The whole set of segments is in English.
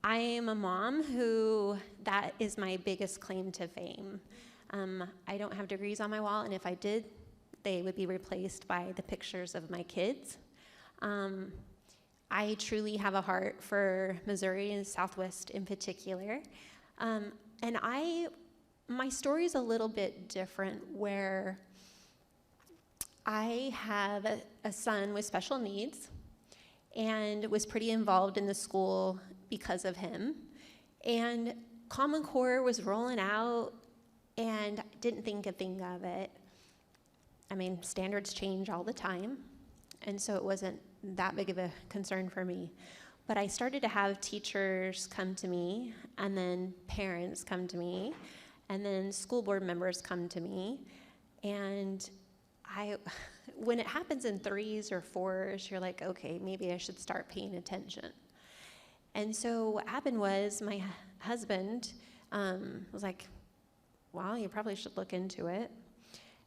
I am a mom who, that is my biggest claim to fame. I don't have degrees on my wall, and if I did, they would be replaced by the pictures of my kids. I truly have a heart for Missouri and Southwest in particular. And my story is a little bit different, where I have a son with special needs and was pretty involved in the school because of him. And Common Core was rolling out and didn't think a thing of it. I mean, standards change all the time, and so it wasn't that big of a concern for me. But I started to have teachers come to me, and then parents come to me, and then school board members come to me, and when it happens in 3s or 4s, you're like, okay, maybe I should start paying attention. And so what happened was my husband was like, well, you probably should look into it.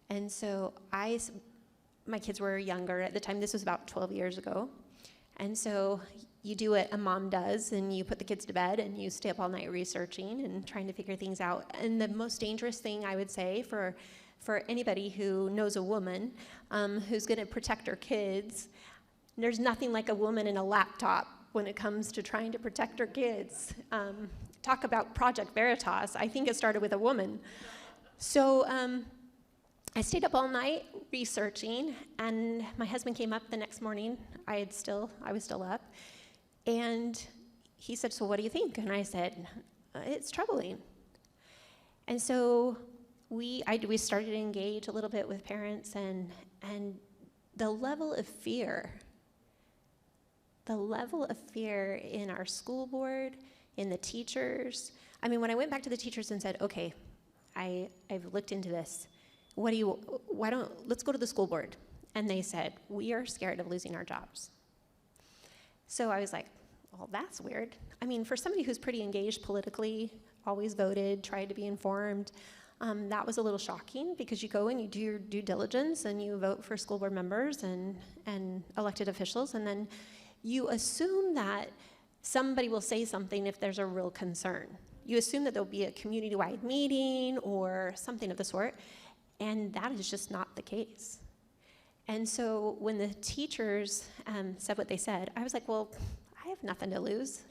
And so my kids were younger at the time. This was about 12 years ago. And so you do what a mom does, and you put the kids to bed, and you stay up all night researching and trying to figure things out. And the most dangerous thing, I would say, for anybody who knows a woman who's going to protect her kids, there's nothing like a woman and a laptop when it comes to trying to protect her kids. Talk about Project Veritas. I think it started with a woman. So I stayed up all night researching, and my husband came up the next morning. I was still up, and he said, so what do you think? And I said, it's troubling. And so we started to engage a little bit with parents, and the level of fear in our school board, in the teachers. I mean, when I went back to the teachers and said, okay, I've looked into this. Let's go to the school board. And they said, we are scared of losing our jobs. So I was like, well, that's weird. I mean, for somebody who's pretty engaged politically, always voted, tried to be informed, that was a little shocking, because you go and you do your due diligence and you vote for school board members and elected officials, and then you assume that somebody will say something if there's a real concern. You assume that there'll be a community-wide meeting or something of the sort, and that is just not the case. And so when the teachers said what they said, I was like, well, I have nothing to lose.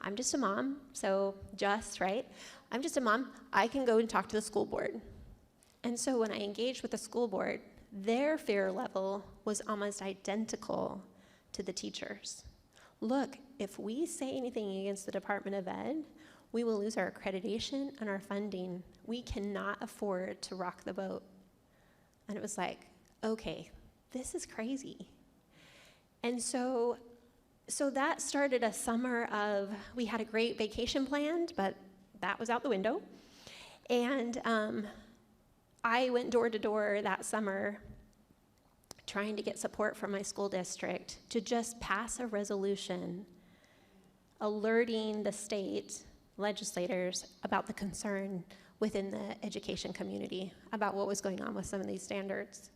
I'm just a mom, right? I'm just a mom. I can go and talk to the school board. And so when I engaged with the school board, their fear level was almost identical to the teachers. Look, if we say anything against the Department of Ed, we will lose our accreditation and our funding. We cannot afford to rock the boat. And it was like, okay, this is crazy. And so that started a summer of, we had a great vacation planned, but that was out the window. And I went door to door that summer trying to get support from my school district to just pass a resolution alerting the state legislators about the concern within the education community about what was going on with some of these standards.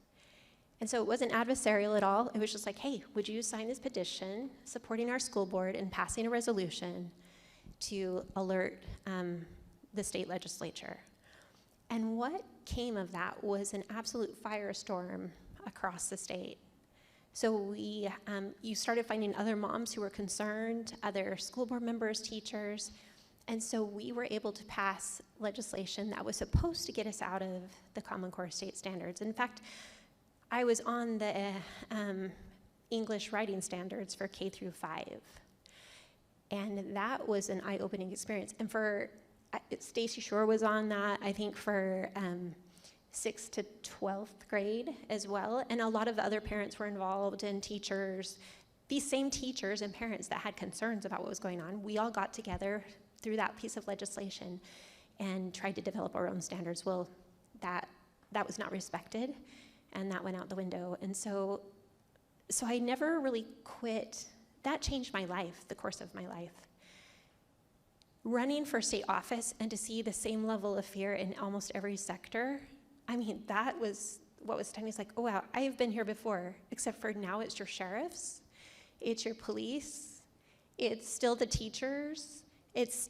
And so it wasn't adversarial at all. It was just like, hey, would you sign this petition supporting our school board and passing a resolution to alert the state legislature? And what came of that was an absolute firestorm across the state. So you started finding other moms who were concerned, other school board members, teachers, and so we were able to pass legislation that was supposed to get us out of the Common Core state standards. In fact, I was on the English writing standards for K through 5, and that was an eye-opening experience. And Stacy Shore was on that, I think, for 6th to 12th grade as well, and a lot of the other parents were involved, and teachers, these same teachers and parents that had concerns about what was going on. We all got together through that piece of legislation and tried to develop our own standards. Well, that was not respected, and that went out the window. And so I never really quit. That changed my life, the course of my life. Running for state office and to see the same level of fear in almost every sector, I mean, that was what was stunning. It's like, oh wow, I have been here before, except for now it's your sheriffs, it's your police, it's still the teachers, It's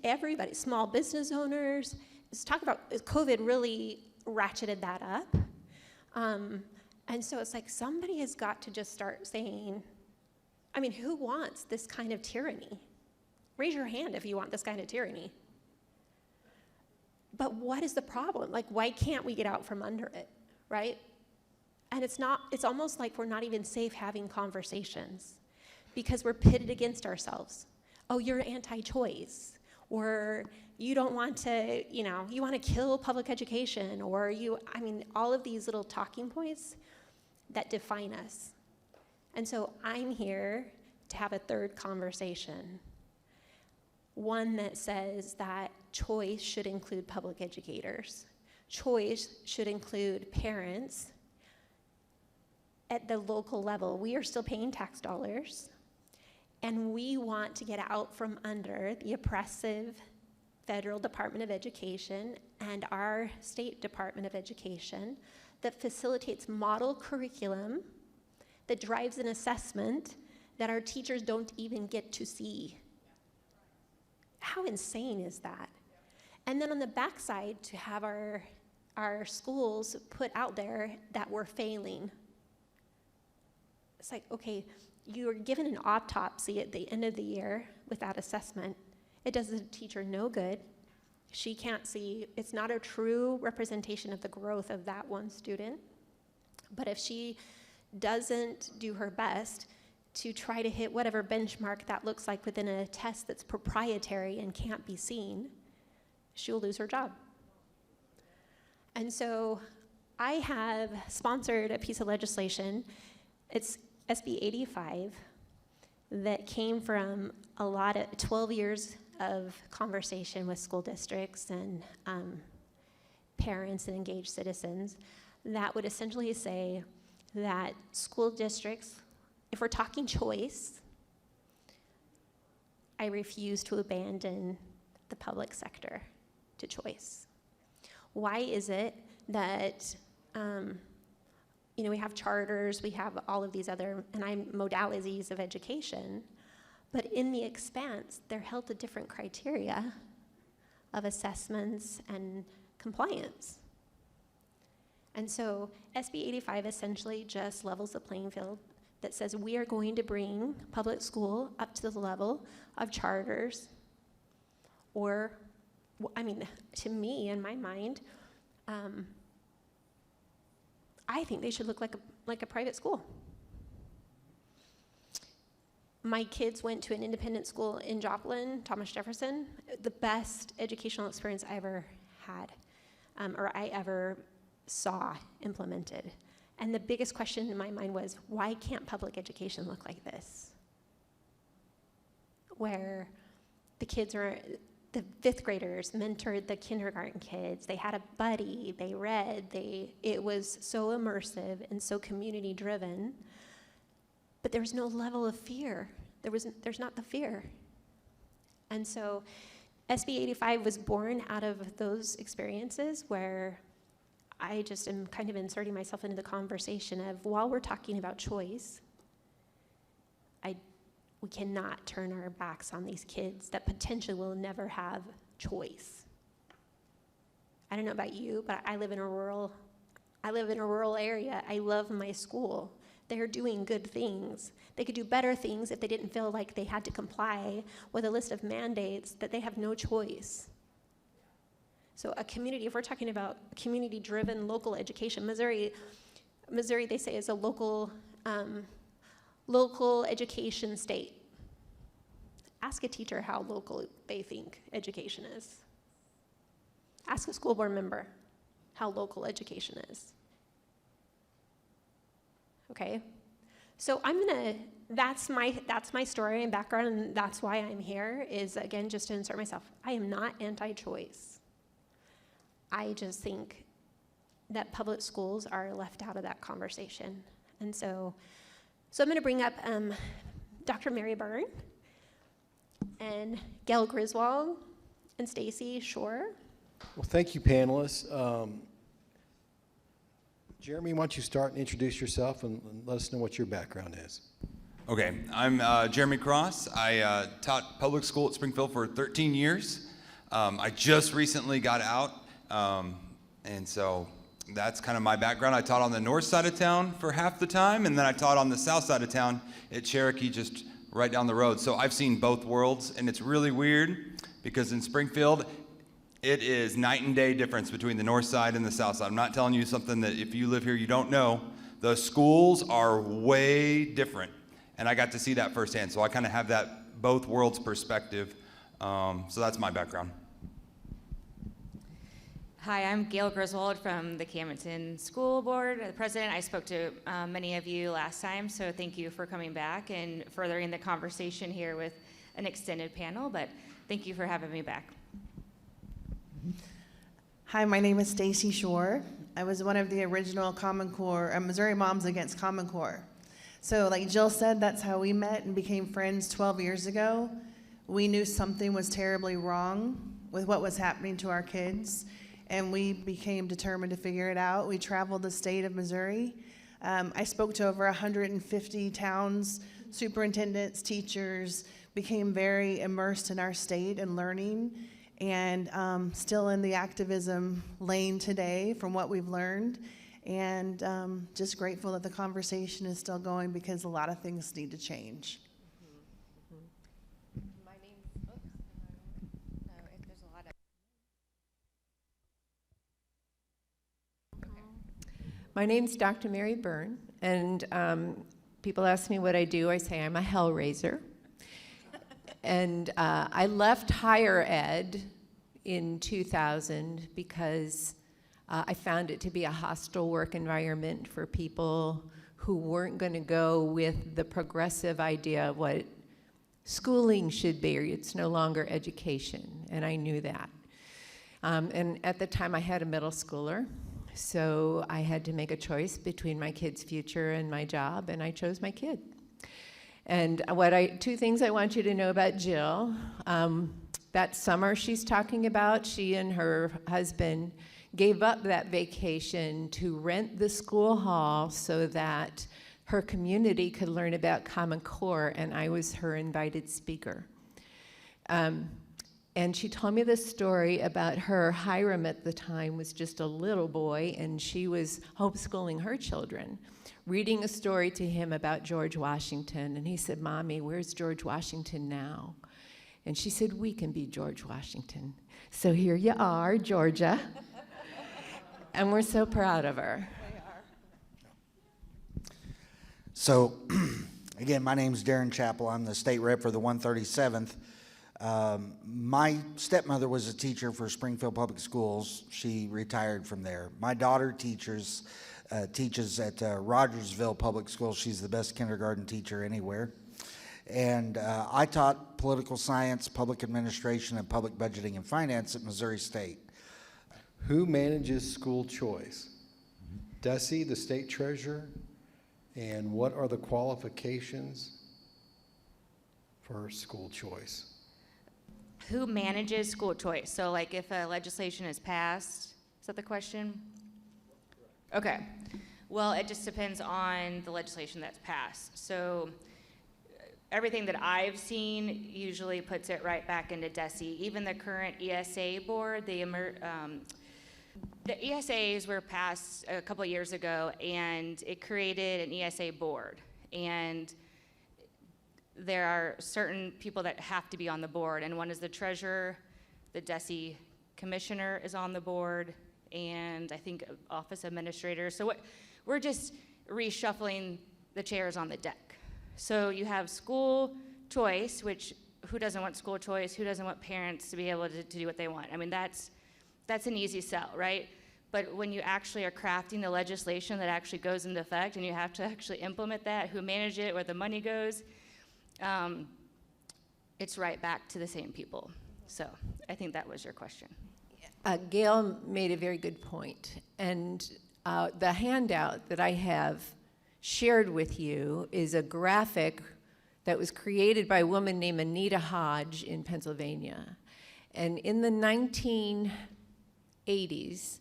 everybody, small business owners. Let's talk about COVID really ratcheted that up. And so it's like somebody has got to just start saying, I mean, who wants this kind of tyranny? Raise your hand if you want this kind of tyranny. But what is the problem? Like, why can't we get out from under it, right? And it's almost like we're not even safe having conversations because we're pitted against ourselves. Oh, you're anti-choice, or you don't want to, you want to kill public education, or all of these little talking points that define us. And so I'm here to have a third conversation, one that says that choice should include public educators. Choice should include parents at the local level. We are still paying tax dollars, and we want to get out from under the oppressive federal Department of Education and our state Department of Education that facilitates model curriculum that drives an assessment that our teachers don't even get to see. How insane is that? And then on the backside, to have our schools put out there that we're failing. It's like, okay, you're given an autopsy at the end of the year with that assessment. It does the teacher no good. She can't see, it's not a true representation of the growth of that one student. But if she doesn't do her best to try to hit whatever benchmark that looks like within a test that's proprietary and can't be seen, she'll lose her job. And so I have sponsored a piece of legislation. It's SB 85 that came from 12 years of conversation with school districts and parents and engaged citizens that would essentially say that school districts, if we're talking choice, I refuse to abandon the public sector to choice. Why is it that we have charters, we have all of these other modalities of education, but in the expanse, they're held to different criteria of assessments and compliance. And so SB 85 essentially just levels the playing field that says we are going to bring public school up to the level of charters, or, to me, in my mind, I think they should look like a private school. My kids went to an independent school in Joplin, Thomas Jefferson, the best educational experience I ever had, or I ever saw implemented. And the biggest question in my mind was, why can't public education look like this? Where the fifth graders mentored the kindergarten kids, they had a buddy, they read, it was so immersive and so community driven, but there was no level of fear. There's not the fear. And so SB 85 was born out of those experiences where I just am kind of inserting myself into the conversation of, while we're talking about choice, we cannot turn our backs on these kids that potentially will never have choice. I don't know about you, but I live in a rural area. I love my school. They're doing good things. They could do better things if they didn't feel like they had to comply with a list of mandates that they have no choice. So a community, if we're talking about community-driven local education, Missouri, they say, is a local education state. Ask a teacher how local they think education is. Ask a school board member how local education is. Okay? So that's my story and background, and that's why I'm here, is, again, just to insert myself. I am not anti-choice. I just think that public schools are left out of that conversation. And so I'm going to bring up Dr. Mary Byrne and Gail Griswold and Stacy Shore. Well, thank you, panelists. Jeremy, why don't you start and introduce yourself and let us know what your background is. Okay, I'm Jeremy Cross. I taught public school at Springfield for 13 years. I just recently got out, and so that's kind of my background. I taught on the north side of town for half the time, and then I taught on the south side of town at Cherokee, just right down the road. So I've seen both worlds, and it's really weird because in Springfield, it is night and day difference between the north side and the south side. I'm not telling you something that if you live here you don't know. The schools are way different, and I got to see that firsthand. So I kind of have that both worlds perspective. So that's my background. Hi, I'm Gail Griswold from the Camdenton School Board, the president. I spoke to many of you last time, so thank you for coming back and furthering the conversation here with an extended panel, but thank you for having me back. Hi, my name is Stacy Shore. I was one of the original Common Core, Missouri Moms Against Common Core. So like Jill said, that's how we met and became friends 12 years ago. We knew something was terribly wrong with what was happening to our kids, and we became determined to figure it out. We traveled the state of Missouri. I spoke to over 150 towns, superintendents, teachers, became very immersed in our state and learning, and still in the activism lane today from what we've learned. And just grateful that the conversation is still going because a lot of things need to change. My name's Dr. Mary Byrne, and people ask me what I do. I say I'm a hellraiser. And I left higher ed in 2000 because I found it to be a hostile work environment for people who weren't going to go with the progressive idea of what schooling should be. It's no longer education, and I knew that. And at the time, I had a middle schooler. So I had to make a choice between my kid's future and my job, and I chose my kid. And two things I want you to know about Jill. That summer she's talking about, she and her husband gave up that vacation to rent the school hall so that her community could learn about Common Core, and I was her invited speaker. And she told me this story about her. Hiram at the time was just a little boy, and she was homeschooling her children, reading a story to him about George Washington. And he said, "Mommy, where's George Washington now?" And she said, "We can be George Washington." So here you are, Georgia. And we're so proud of her. So, again, my name's Darren Chappell. I'm the state rep for the 137th. My stepmother was a teacher for Springfield Public Schools. She retired from there. My daughter teaches at Rogersville Public Schools. She's the best kindergarten teacher anywhere. And I taught political science, public administration, and public budgeting and finance at Missouri State. Who manages school choice? DESE, the state treasurer? And what are the qualifications for school choice? Who manages school choice? So like if a legislation is passed, is that the question? Okay. Well, it just depends on the legislation that's passed. So everything that I've seen usually puts it right back into DESE. Even the current ESA board, the ESAs were passed a couple of years ago, and it created an ESA board. And there are certain people that have to be on the board, and one is the treasurer, the DESE commissioner is on the board, and I think office administrator. So we're just reshuffling the chairs on the deck. So you have school choice, which who doesn't want school choice? Who doesn't want parents to be able to do what they want? I mean, that's an easy sell, right? But when you actually are crafting the legislation that actually goes into effect, and you have to actually implement that, who manage it, where the money goes, it's right back to the same people. So I think that was your question. Gail made a very good point. And the handout that I have shared with you is a graphic that was created by a woman named Anita Hodge in Pennsylvania. And in the 1980s,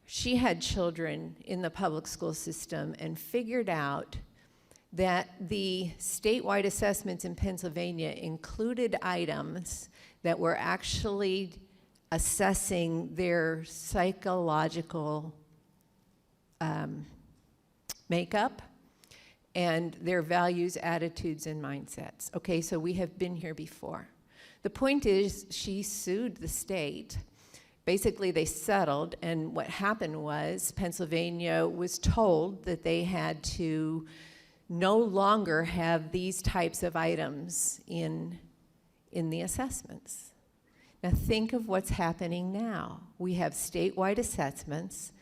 she had children in the public school system and figured out that the statewide assessments in Pennsylvania included items that were actually assessing their psychological makeup and their values, attitudes, and mindsets. Okay, so we have been here before. The point is, she sued the state. Basically, they settled, and what happened was Pennsylvania was told that they had to no longer have these types of items in the assessments. Now think of what's happening now. We have statewide assessments.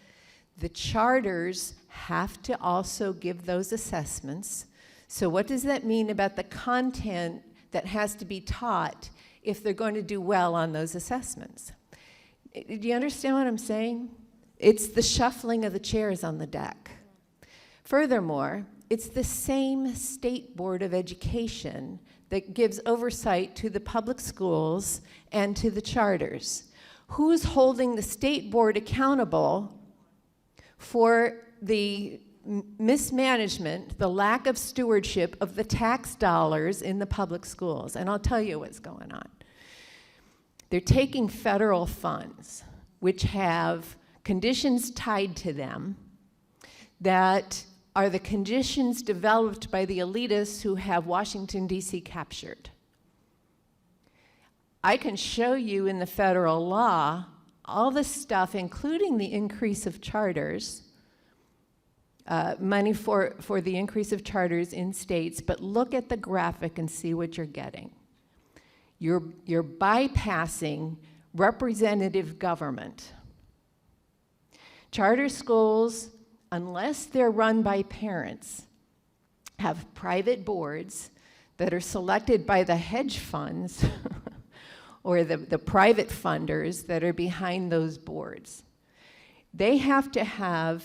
The charters have to also give those assessments. So what does that mean about the content that has to be taught if they're going to do well on those assessments? Do you understand what I'm saying? It's the shuffling of the chairs on the deck. Furthermore, it's the same State Board of Education that gives oversight to the public schools and to the charters. Who's holding the state board accountable for the mismanagement, the lack of stewardship of the tax dollars in the public schools? And I'll tell you what's going on. They're taking federal funds, which have conditions tied to them that are the conditions developed by the elitists who have Washington, D.C. captured. I can show you in the federal law all the stuff, including the increase of charters, money for the increase of charters in states, but look at the graphic and see what you're getting. You're bypassing representative government. Charter schools, unless they're run by parents, have private boards that are selected by the hedge funds or the private funders that are behind those boards. They have to have,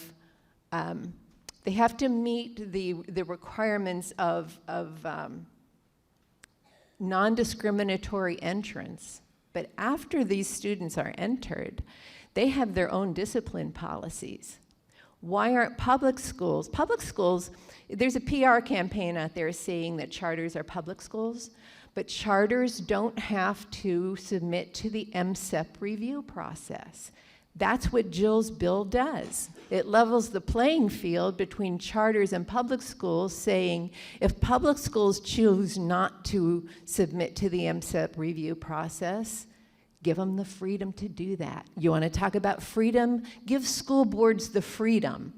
they have to meet the requirements of non-discriminatory entrance. But after these students are entered, they have their own discipline policies. Why aren't public schools, there's a PR campaign out there saying that charters are public schools, but charters don't have to submit to the MSEP review process. That's what Jill's bill does. It levels the playing field between charters and public schools, saying if public schools choose not to submit to the MSEP review process, give them the freedom to do that. You want to talk about freedom? Give school boards the freedom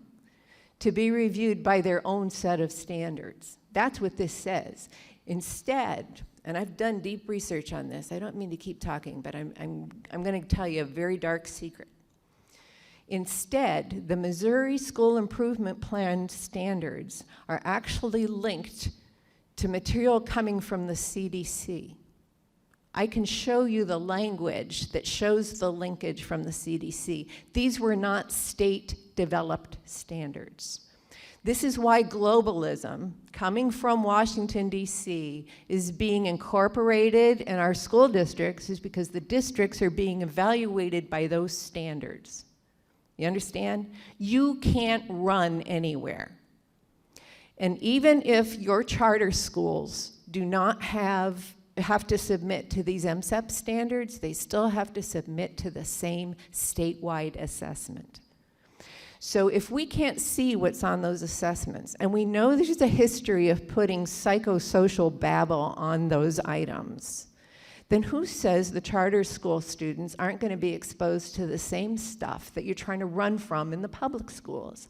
to be reviewed by their own set of standards. That's what this says. Instead, and I've done deep research on this, I don't mean to keep talking, but I'm going to tell you a very dark secret. Instead, the Missouri School Improvement Plan standards are actually linked to material coming from the CDC. I can show you the language that shows the linkage from the CDC. These were not state-developed standards. This is why globalism, coming from Washington, D.C., is being incorporated in our school districts, is because the districts are being evaluated by those standards. You understand? You can't run anywhere. And even if your charter schools do not have to submit to these MSEP standards, they still have to submit to the same statewide assessment. So if we can't see what's on those assessments, and we know there's a history of putting psychosocial babble on those items, then who says the charter school students aren't going to be exposed to the same stuff that you're trying to run from in the public schools?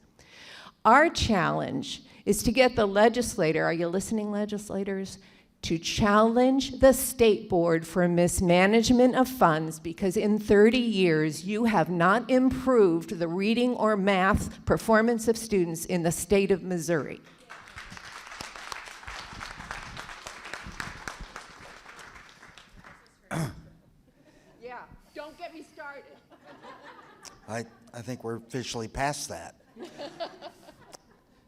Our challenge is to get the legislator, are you listening, legislators? To challenge the state board for mismanagement of funds, because in 30 years you have not improved the reading or math performance of students in the state of Missouri. Yeah, don't get me started. I think we're officially past that.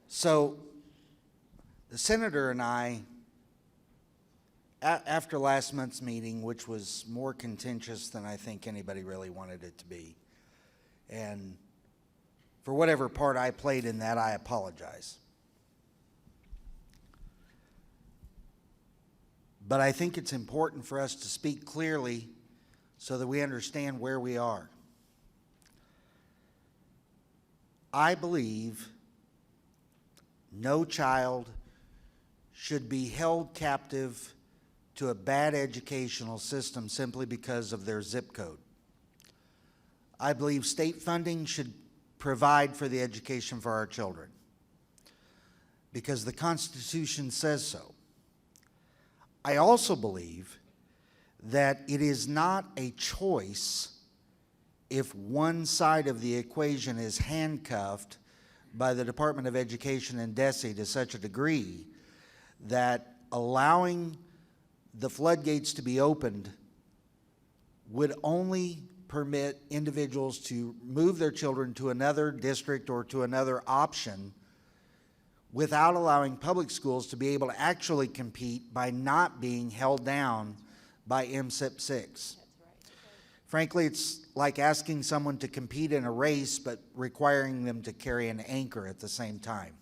So the senator and I, after last month's meeting, which was more contentious than I think anybody really wanted it to be, and for whatever part I played in that, I apologize. But I think it's important for us to speak clearly so that we understand where we are. I believe no child should be held captive to a bad educational system simply because of their zip code. I believe state funding should provide for the education for our children because the Constitution says so. I also believe that it is not a choice if one side of the equation is handcuffed by the Department of Education and DESE to such a degree that allowing the floodgates to be opened would only permit individuals to move their children to another district or to another option without allowing public schools to be able to actually compete by not being held down by MSIP 6. Frankly, it's like asking someone to compete in a race but requiring them to carry an anchor at the same time.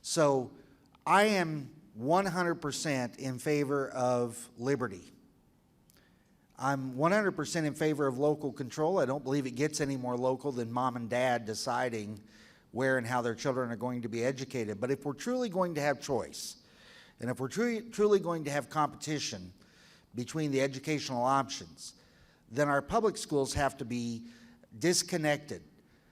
So I am 100% in favor of liberty. I'm 100% in favor of local control. I don't believe it gets any more local than mom and dad deciding where and how their children are going to be educated. But if we're truly going to have choice, and if we're truly going to have competition between the educational options, then our public schools have to be disconnected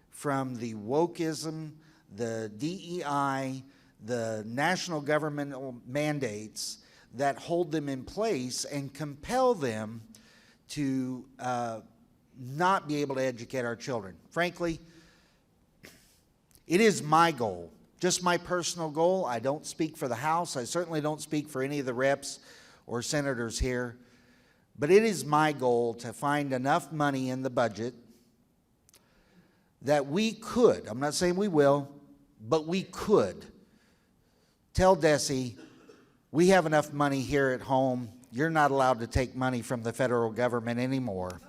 from the wokeism, the DEI, the national governmental mandates that hold them in place and compel them to not be able to educate our children. Frankly, it is my goal, just my personal goal. I don't speak for the House. I certainly don't speak for any of the reps or senators here. But it is my goal to find enough money in the budget that we could, I'm not saying we will, but we could tell DESE, we have enough money here at home. You're not allowed to take money from the federal government anymore.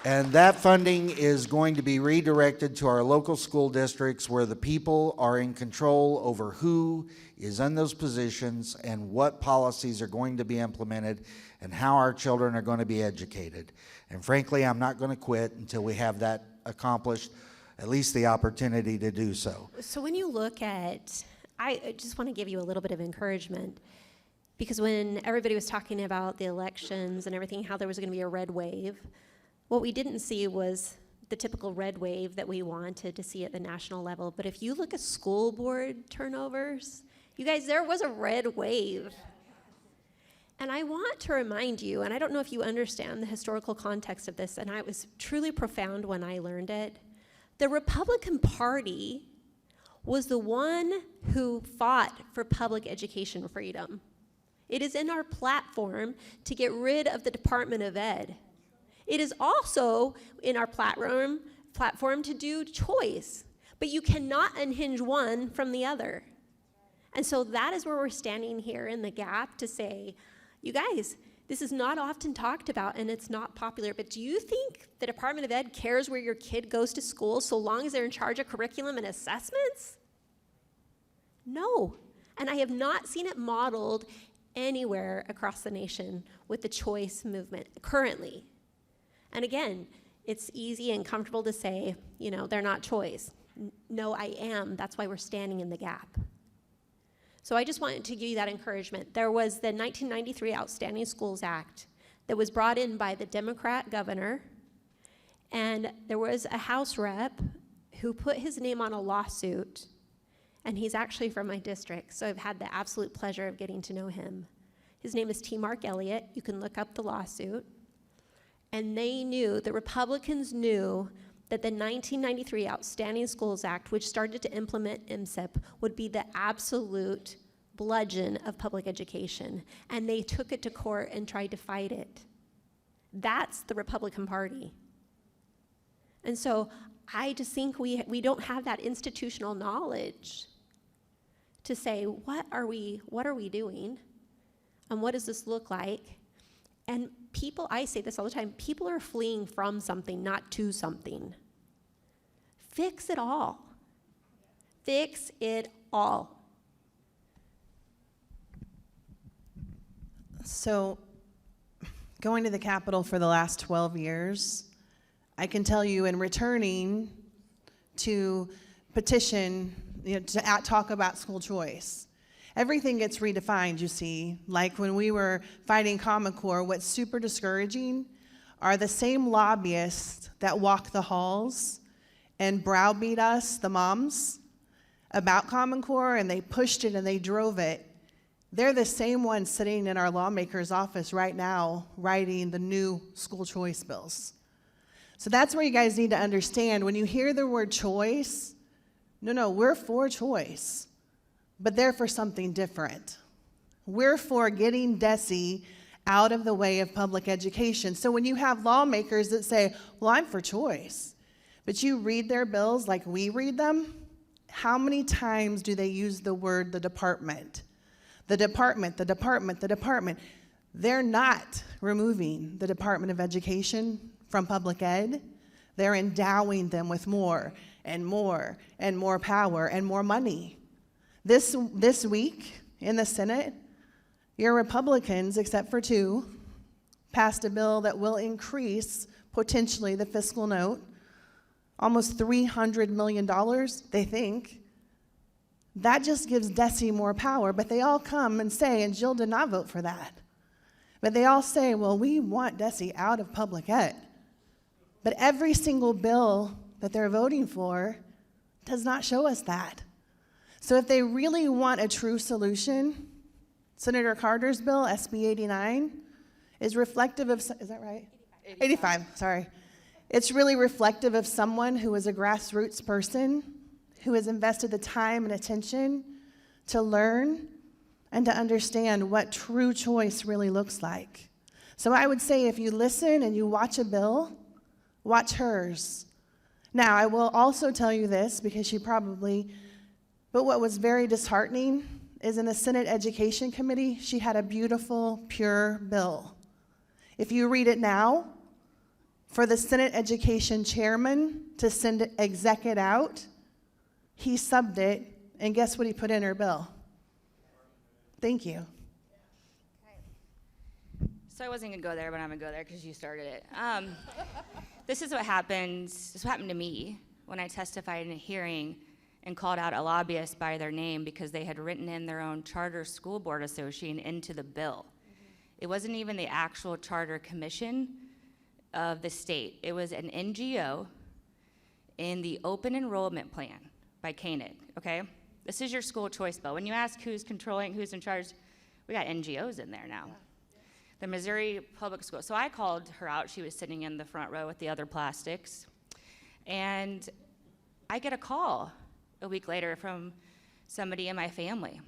And that funding is going to be redirected to our local school districts where the people are in control over who is in those positions and what policies are going to be implemented and how our children are going to be educated. And frankly, I'm not going to quit until we have that accomplished, at least the opportunity to do so. So when you look at, I just want to give you a little bit of encouragement, because when everybody was talking about the elections and everything, how there was going to be a red wave, what we didn't see was the typical red wave that we wanted to see at the national level. But if you look at school board turnovers, you guys, there was a red wave. And I want to remind you, and I don't know if you understand the historical context of this, and it was truly profound when I learned it. The Republican Party was the one who fought for public education freedom. It is in our platform to get rid of the Department of Ed. It is also in our platform to do choice, but you cannot unhinge one from the other. And so that is where we're standing here in the gap to say, you guys, this is not often talked about and it's not popular, but do you think the Department of Ed cares where your kid goes to school so long as they're in charge of curriculum and assessments? No. And I have not seen it modeled anywhere across the nation with the choice movement currently. And again, it's easy and comfortable to say, you know, they're not choice. No, I am. That's why we're standing in the gap. So I just wanted to give you that encouragement. There was the 1993 Outstanding Schools Act that was brought in by the Democrat governor, and there was a House rep who put his name on a lawsuit, and he's actually from my district, so I've had the absolute pleasure of getting to know him. His name is T. Mark Elliott. You can look up the lawsuit. And they knew, the Republicans knew, that the 1993 Outstanding Schools Act, which started to implement MSIP, would be the absolute bludgeon of public education. And they took it to court and tried to fight it. That's the Republican Party. And so I just think we don't have that institutional knowledge to say, what are we doing? And what does this look like? And people, I say this all the time, people are fleeing from something, not to something. Fix it all. Fix it all. So, going to the Capitol for the last 12 years, I can tell you in returning to petition, to talk about school choice, everything gets redefined, you see. Like when we were fighting Common Core, what's super discouraging are the same lobbyists that walk the halls and browbeat us, the moms, about Common Core, and they pushed it and they drove it. They're the same ones sitting in our lawmaker's office right now writing the new school choice bills. So that's where you guys need to understand, when you hear the word choice, no, we're for choice, but they're for something different. We're for getting DESE out of the way of public education. So when you have lawmakers that say, well, I'm for choice, but you read their bills like we read them, how many times do they use the word the department? The department, the department, the department. They're not removing the Department of Education from public ed. They're endowing them with more and more and more power and more money. This week in the Senate, your Republicans, except for 2, passed a bill that will increase potentially the fiscal note, almost $300 million, they think. That just gives DESE more power, but they all come and say, and Jill did not vote for that, but they all say, well, we want DESE out of public ed. But every single bill that they're voting for does not show us that. So if they really want a true solution, Senator Carter's bill, SB 89, is reflective of, is that right? 85, sorry. It's really reflective of someone who is a grassroots person, who has invested the time and attention to learn and to understand what true choice really looks like. So I would say if you listen and you watch a bill, watch hers. Now, I will also tell you this, because but what was very disheartening is in the Senate Education Committee, she had a beautiful, pure bill. If you read it now, for the Senate Education Chairman to send it exec out, he subbed it, and guess what he put in her bill? Thank you. So I wasn't gonna go there, but I'm gonna go there because you started it. This is what happened. This happened to me when I testified in a hearing and called out a lobbyist by their name because they had written in their own charter school board association into the bill. It wasn't even the actual charter commission of the state. It was an NGO in the open enrollment plan by Koenig, okay? This is your school choice bill. When you ask who's controlling, who's in charge, we got NGOs in there now. The Missouri Public School. So I called her out. She was sitting in the front row with the other plastics. And I get a call a week later from somebody in my family.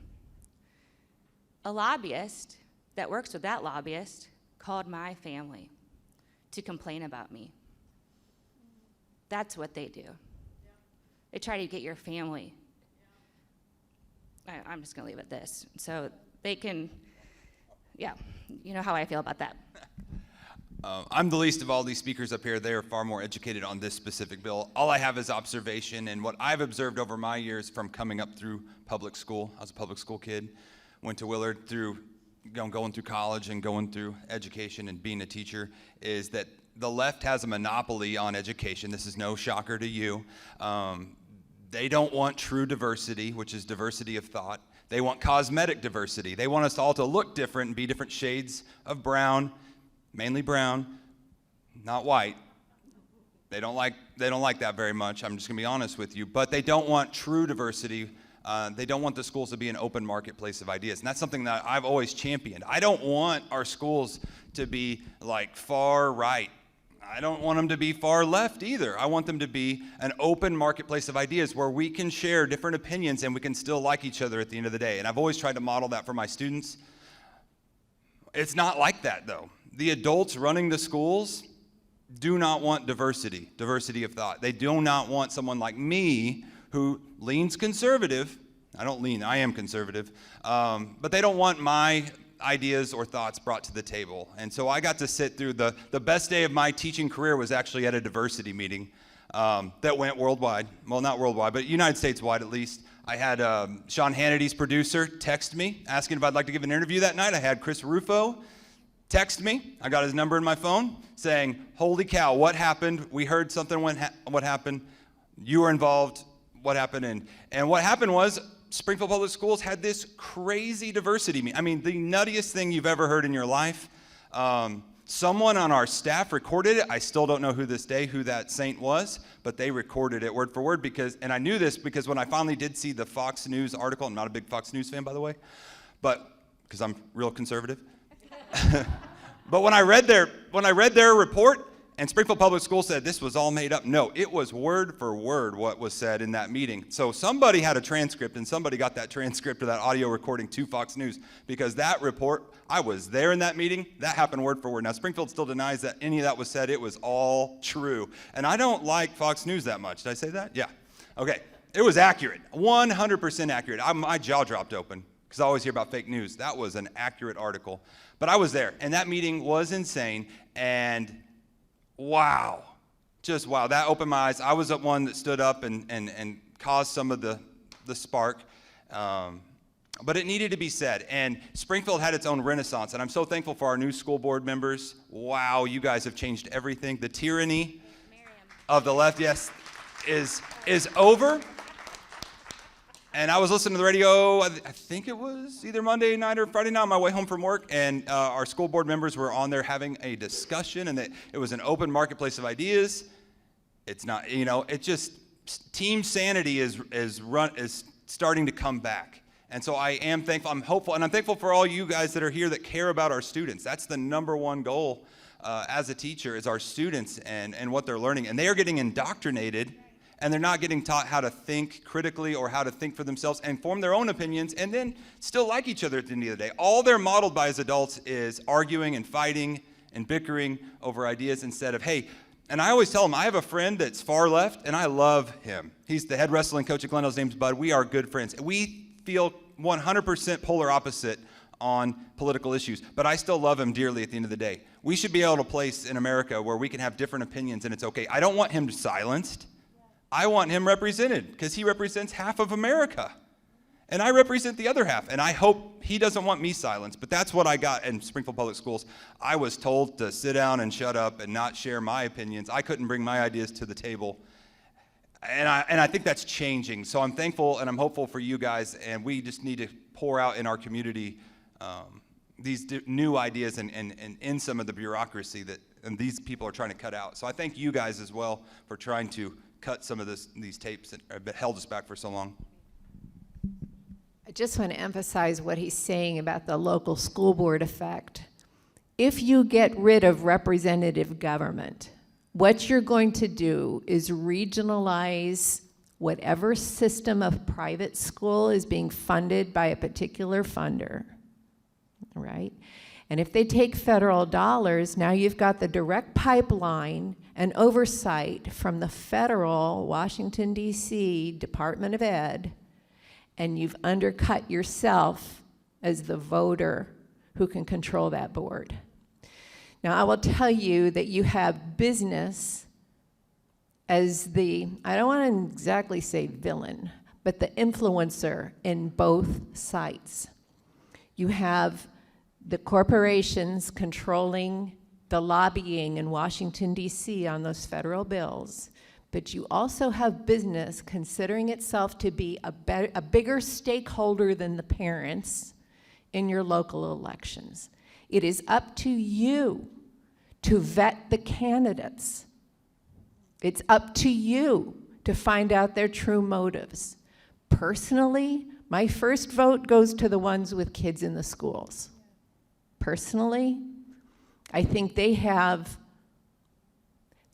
A lobbyist that works with that lobbyist called my family to complain about me. That's what they do. They try to get your family. I'm just gonna leave it at this. So they can, yeah, you know how I feel about that. I'm the least of all these speakers up here. They are far more educated on this specific bill. All I have is observation and what I've observed over my years from coming up through public school. I was a public school kid, went to Willard through going through college and going through education and being a teacher, is that the left has a monopoly on education. This is no shocker to you. They don't want true diversity, which is diversity of thought. They want cosmetic diversity. They want us all to look different and be different shades of brown, mainly brown, not white. They don't like that very much. I'm just gonna be honest with you. But they don't want true diversity. They don't want the schools to be an open marketplace of ideas. And that's something that I've always championed. I don't want our schools to be like far right. I don't want them to be far left either. I want them to be an open marketplace of ideas where we can share different opinions and we can still like each other at the end of the day. And I've always tried to model that for my students. It's not like that though. The adults running the schools do not want diversity of thought. They do not want someone like me who leans conservative. I am conservative. But they don't want my ideas or thoughts brought to the table. And so I got to sit through the best day of my teaching career was actually at a diversity meeting that went worldwide. Well, not worldwide, but United States wide at least. I had Sean Hannity's producer text me asking if I'd like to give an interview that night. I had Chris Rufo text me. I got his number in my phone saying, holy cow, what happened? We heard something what happened. You were involved. What happened? And what happened was Springfield Public Schools had this crazy diversity. I mean, the nuttiest thing you've ever heard in your life. Someone on our staff recorded it. I still don't know who that saint was, but they recorded it word for word and I knew this because when I finally did see the Fox News article, I'm not a big Fox News fan, by the way, but because I'm real conservative. But when I read their report, and Springfield Public Schools said this was all made up. No, it was word for word what was said in that meeting. So somebody had a transcript, and somebody got that transcript or that audio recording to Fox News, because that report, I was there in that meeting, that happened word for word. Now, Springfield still denies that any of that was said. It was all true. And I don't like Fox News that much. Did I say that? Yeah. Okay. It was accurate, 100% accurate. My jaw dropped open, because I always hear about fake news. That was an accurate article. But I was there, and that meeting was insane, and wow, just wow, that opened my eyes. I was the one that stood up and caused some of the spark, but it needed to be said. And Springfield had its own renaissance, and I'm so thankful for our new school board members. Wow, you guys have changed everything. The tyranny of the left, yes, is over. And I was listening to the radio, I think it was either Monday night or Friday night on my way home from work, and our school board members were on there having a discussion, and it was an open marketplace of ideas. It's not, it just, team sanity is starting to come back. And so I am thankful, I'm hopeful, and I'm thankful for all you guys that are here that care about our students. That's the number one goal as a teacher, is our students and what they're learning. And they are getting indoctrinated, and they're not getting taught how to think critically or how to think for themselves and form their own opinions and then still like each other at the end of the day. All they're modeled by as adults is arguing and fighting and bickering over ideas instead of, hey, and I always tell them, I have a friend that's far left, and I love him. He's the head wrestling coach at Glendale. His name's Bud. We are good friends. We feel 100% polar opposite on political issues, but I still love him dearly at the end of the day. We should be able to place in America where we can have different opinions and it's okay. I don't want him silenced. I want him represented, because he represents half of America. And I represent the other half. And I hope he doesn't want me silenced. But that's what I got in Springfield Public Schools. I was told to sit down and shut up and not share my opinions. I couldn't bring my ideas to the table. And I think that's changing. So I'm thankful and I'm hopeful for you guys. And we just need to pour out in our community these new ideas and in some of the bureaucracy and these people are trying to cut out. So I thank you guys as well for trying to cut some of these tapes that have held us back for so long. I just want to emphasize what he's saying about the local school board effect. If you get rid of representative government, what you're going to do is regionalize whatever system of private school is being funded by a particular funder, right? And if they take federal dollars, now you've got the direct pipeline and oversight from the federal Washington, D.C. Department of Ed, and you've undercut yourself as the voter who can control that board. Now, I will tell you that you have business as I don't want to exactly say villain, but the influencer in both sites. You have the corporations controlling the lobbying in Washington, D.C. on those federal bills, but you also have business considering itself to be a bigger stakeholder than the parents in your local elections. It is up to you to vet the candidates. It's up to you to find out their true motives. Personally, my first vote goes to the ones with kids in the schools. Personally, I think they have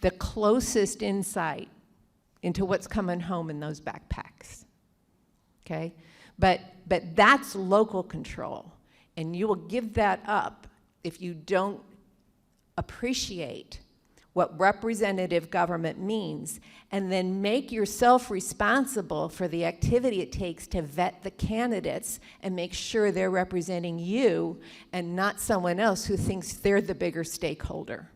the closest insight into what's coming home in those backpacks, okay? But that's local control, and you will give that up if you don't appreciate what representative government means, and then make yourself responsible for the activity it takes to vet the candidates and make sure they're representing you and not someone else who thinks they're the bigger stakeholder.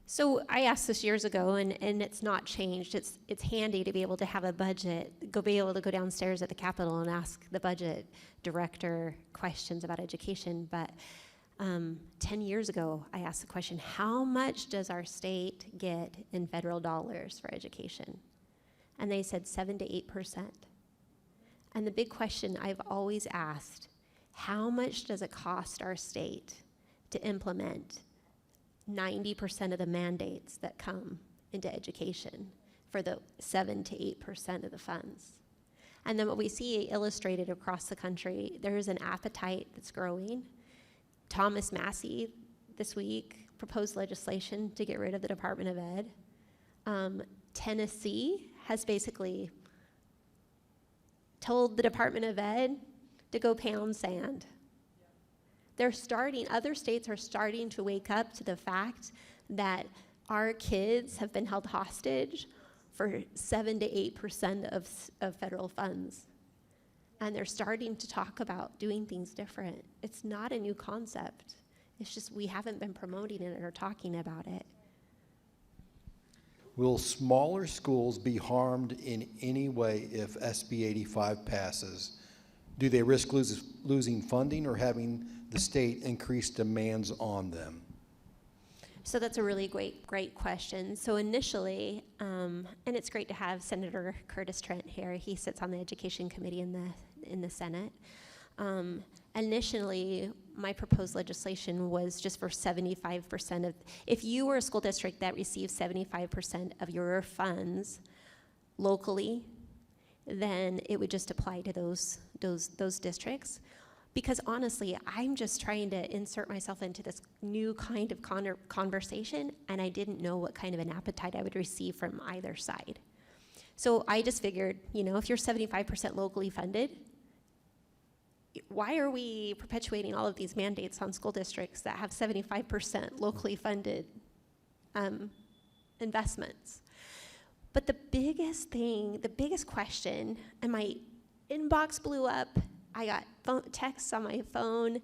So I asked this years ago, and it's not changed. It's handy to be able to have a budget, be able to go downstairs at the Capitol and ask the budget director questions about education. But 10 years ago, I asked the question, how much does our state get in federal dollars for education? And they said 7 to 8%. And the big question I've always asked, how much does it cost our state to implement 90% of the mandates that come into education for the 7 to 8% of the funds? And then what we see illustrated across the country, there is an appetite that's growing. Thomas Massey this week proposed legislation to get rid of the Department of Ed. Tennessee has basically told the Department of Ed to go pound sand. Other states are starting to wake up to the fact that our kids have been held hostage for 7 to 8% of federal funds. And they're starting to talk about doing things different. It's not a new concept. It's just we haven't been promoting it or talking about it. Will smaller schools be harmed in any way if SB 85 passes? Do they risk losing funding or having the state increase demands on them? So that's a really great question. So initially, and it's great to have Senator Curtis Trent here. He sits on the Education Committee in the Senate. Initially, my proposed legislation was just for 75% of, if you were a school district that received 75% of your funds locally, then it would just apply to those districts. Because honestly, I'm just trying to insert myself into this new kind of conversation, and I didn't know what kind of an appetite I would receive from either side. So I just figured, if you're 75% locally funded, why are we perpetuating all of these mandates on school districts that have 75% locally funded investments? But the biggest question, and my inbox blew up, I got texts on my phone,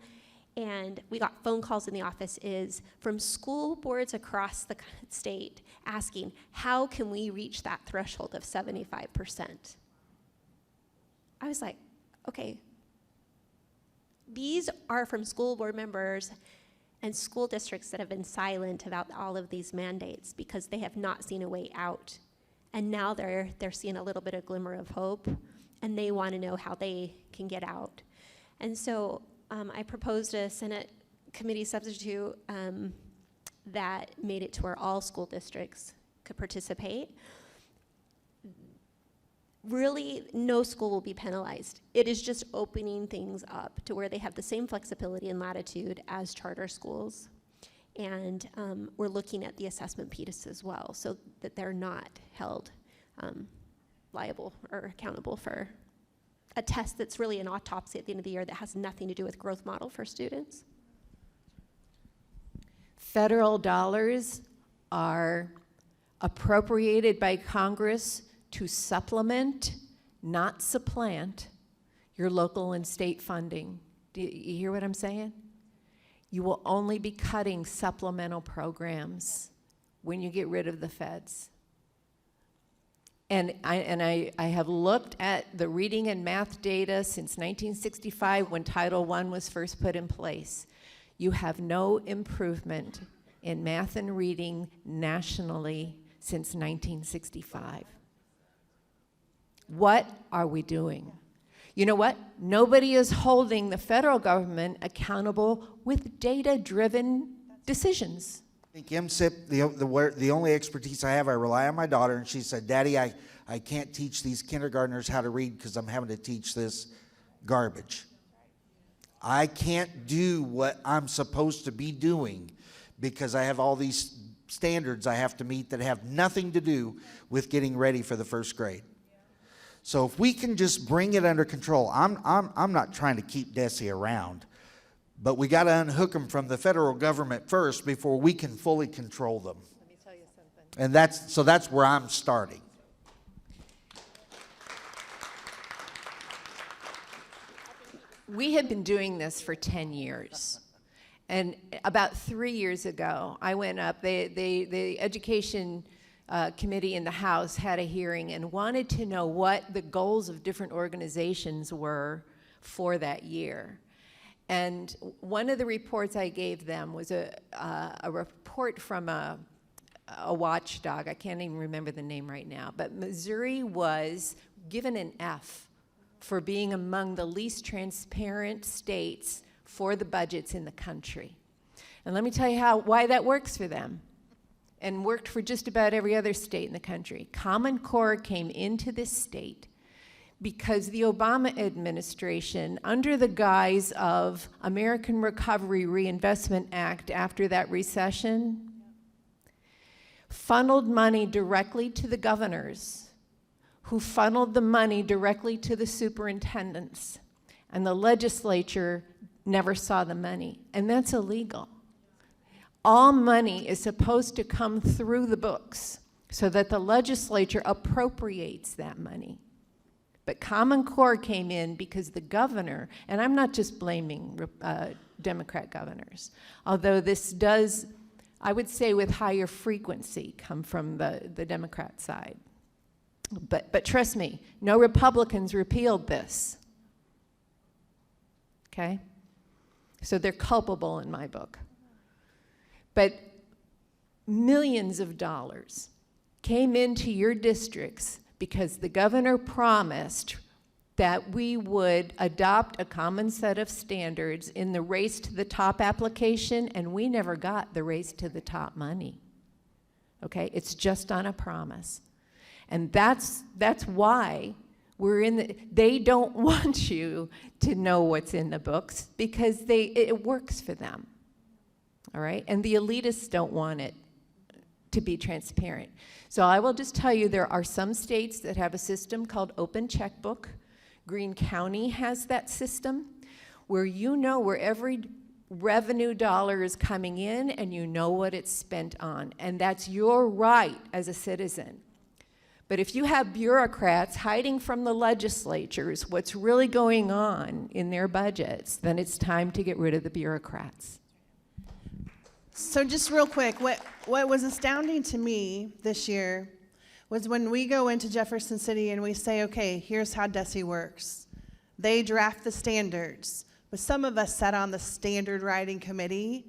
and we got phone calls in the office, is from school boards across the state asking, how can we reach that threshold of 75%? I was like, okay. These are from school board members and school districts that have been silent about all of these mandates because they have not seen a way out. And now they're seeing a little bit of glimmer of hope, and they want to know how they can get out. And so I proposed a Senate committee substitute that made it to where all school districts could participate. Really, no school will be penalized. It is just opening things up to where they have the same flexibility and latitude as charter schools. And we're looking at the assessment piece as well, so that they're not held liable or accountable for a test that's really an autopsy at the end of the year that has nothing to do with growth model for students. Federal dollars are appropriated by Congress to supplement, not supplant, your local and state funding. Do you hear what I'm saying? You will only be cutting supplemental programs when you get rid of the feds. And I have looked at the reading and math data since 1965 when Title I was first put in place. You have no improvement in math and reading nationally since 1965. What are we doing? You know what? Nobody is holding the federal government accountable with data-driven decisions. I think MSIP, the only expertise I have, I rely on my daughter, and she said, Daddy, I can't teach these kindergartners how to read because I'm having to teach this garbage. I can't do what I'm supposed to be doing because I have all these standards I have to meet that have nothing to do with getting ready for the first grade. So if we can just bring it under control, I'm not trying to keep DESE around, but we got to unhook them from the federal government first before we can fully control them. Let me tell you something. And that's where I'm starting. We have been doing this for 10 years. And about 3 years ago, I went up, the education committee in the House had a hearing and wanted to know what the goals of different organizations were for that year. And one of the reports I gave them was a report from a watchdog. I can't even remember the name right now. But Missouri was given an F for being among the least transparent states for the budgets in the country. And let me tell you why that works for them, and worked for just about every other state in the country. Common Core came into this state because the Obama administration, under the guise of American Recovery Reinvestment Act after that recession, funneled money directly to the governors, who funneled the money directly to the superintendents, and the legislature never saw the money, and that's illegal. All money is supposed to come through the books so that the legislature appropriates that money. But Common Core came in because the governor, and I'm not just blaming Democrat governors, although this does, I would say with higher frequency, come from the Democrat side. But trust me, no Republicans repealed this. Okay? So they're culpable in my book. But millions of dollars came into your districts because the governor promised that we would adopt a common set of standards in the Race to the Top application, and we never got the Race to the Top money. Okay? It's just on a promise. And that's why they don't want you to know what's in the books, because it works for them. All right? And the elitists don't want it to be transparent. So I will just tell you, there are some states that have a system called Open Checkbook. Greene County has that system where you know where every revenue dollar is coming in and you know what it's spent on. And that's your right as a citizen. But if you have bureaucrats hiding from the legislatures what's really going on in their budgets, then it's time to get rid of the bureaucrats. So just real quick, what was astounding to me this year was when we go into Jefferson City and we say, okay, here's how DESE works. They draft the standards, but some of us sat on the standard writing committee.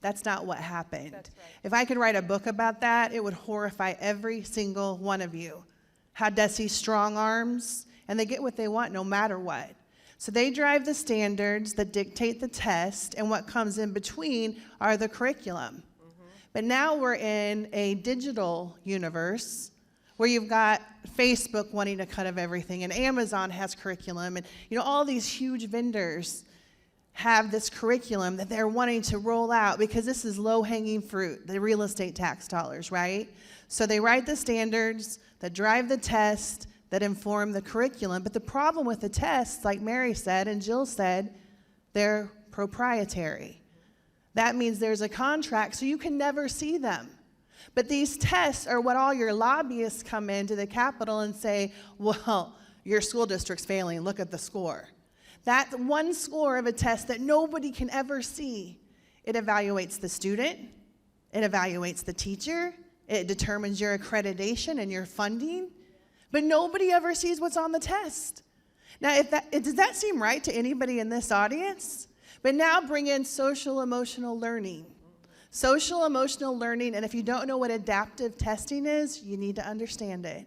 That's not what happened. That's right. If I could write a book about that, it would horrify every single one of you. How DESE strong arms, and they get what they want no matter what. So they drive the standards that dictate the test, and what comes in between are the curriculum. But now we're in a digital universe where you've got Facebook wanting a cut of everything, and Amazon has curriculum, and all these huge vendors have this curriculum that they're wanting to roll out because this is low-hanging fruit, the real estate tax dollars, right? So they write the standards that drive the test, that inform the curriculum. But the problem with the tests, like Mary said and Jill said, they're proprietary. That means there's a contract, so you can never see them. But these tests are what all your lobbyists come into the Capitol and say, well, your school district's failing, look at the score. That one score of a test that nobody can ever see, it evaluates the student, it evaluates the teacher, it determines your accreditation and your funding, but nobody ever sees what's on the test. Now, does that seem right to anybody in this audience? But now bring in social emotional learning. Social emotional learning, and if you don't know what adaptive testing is, you need to understand it.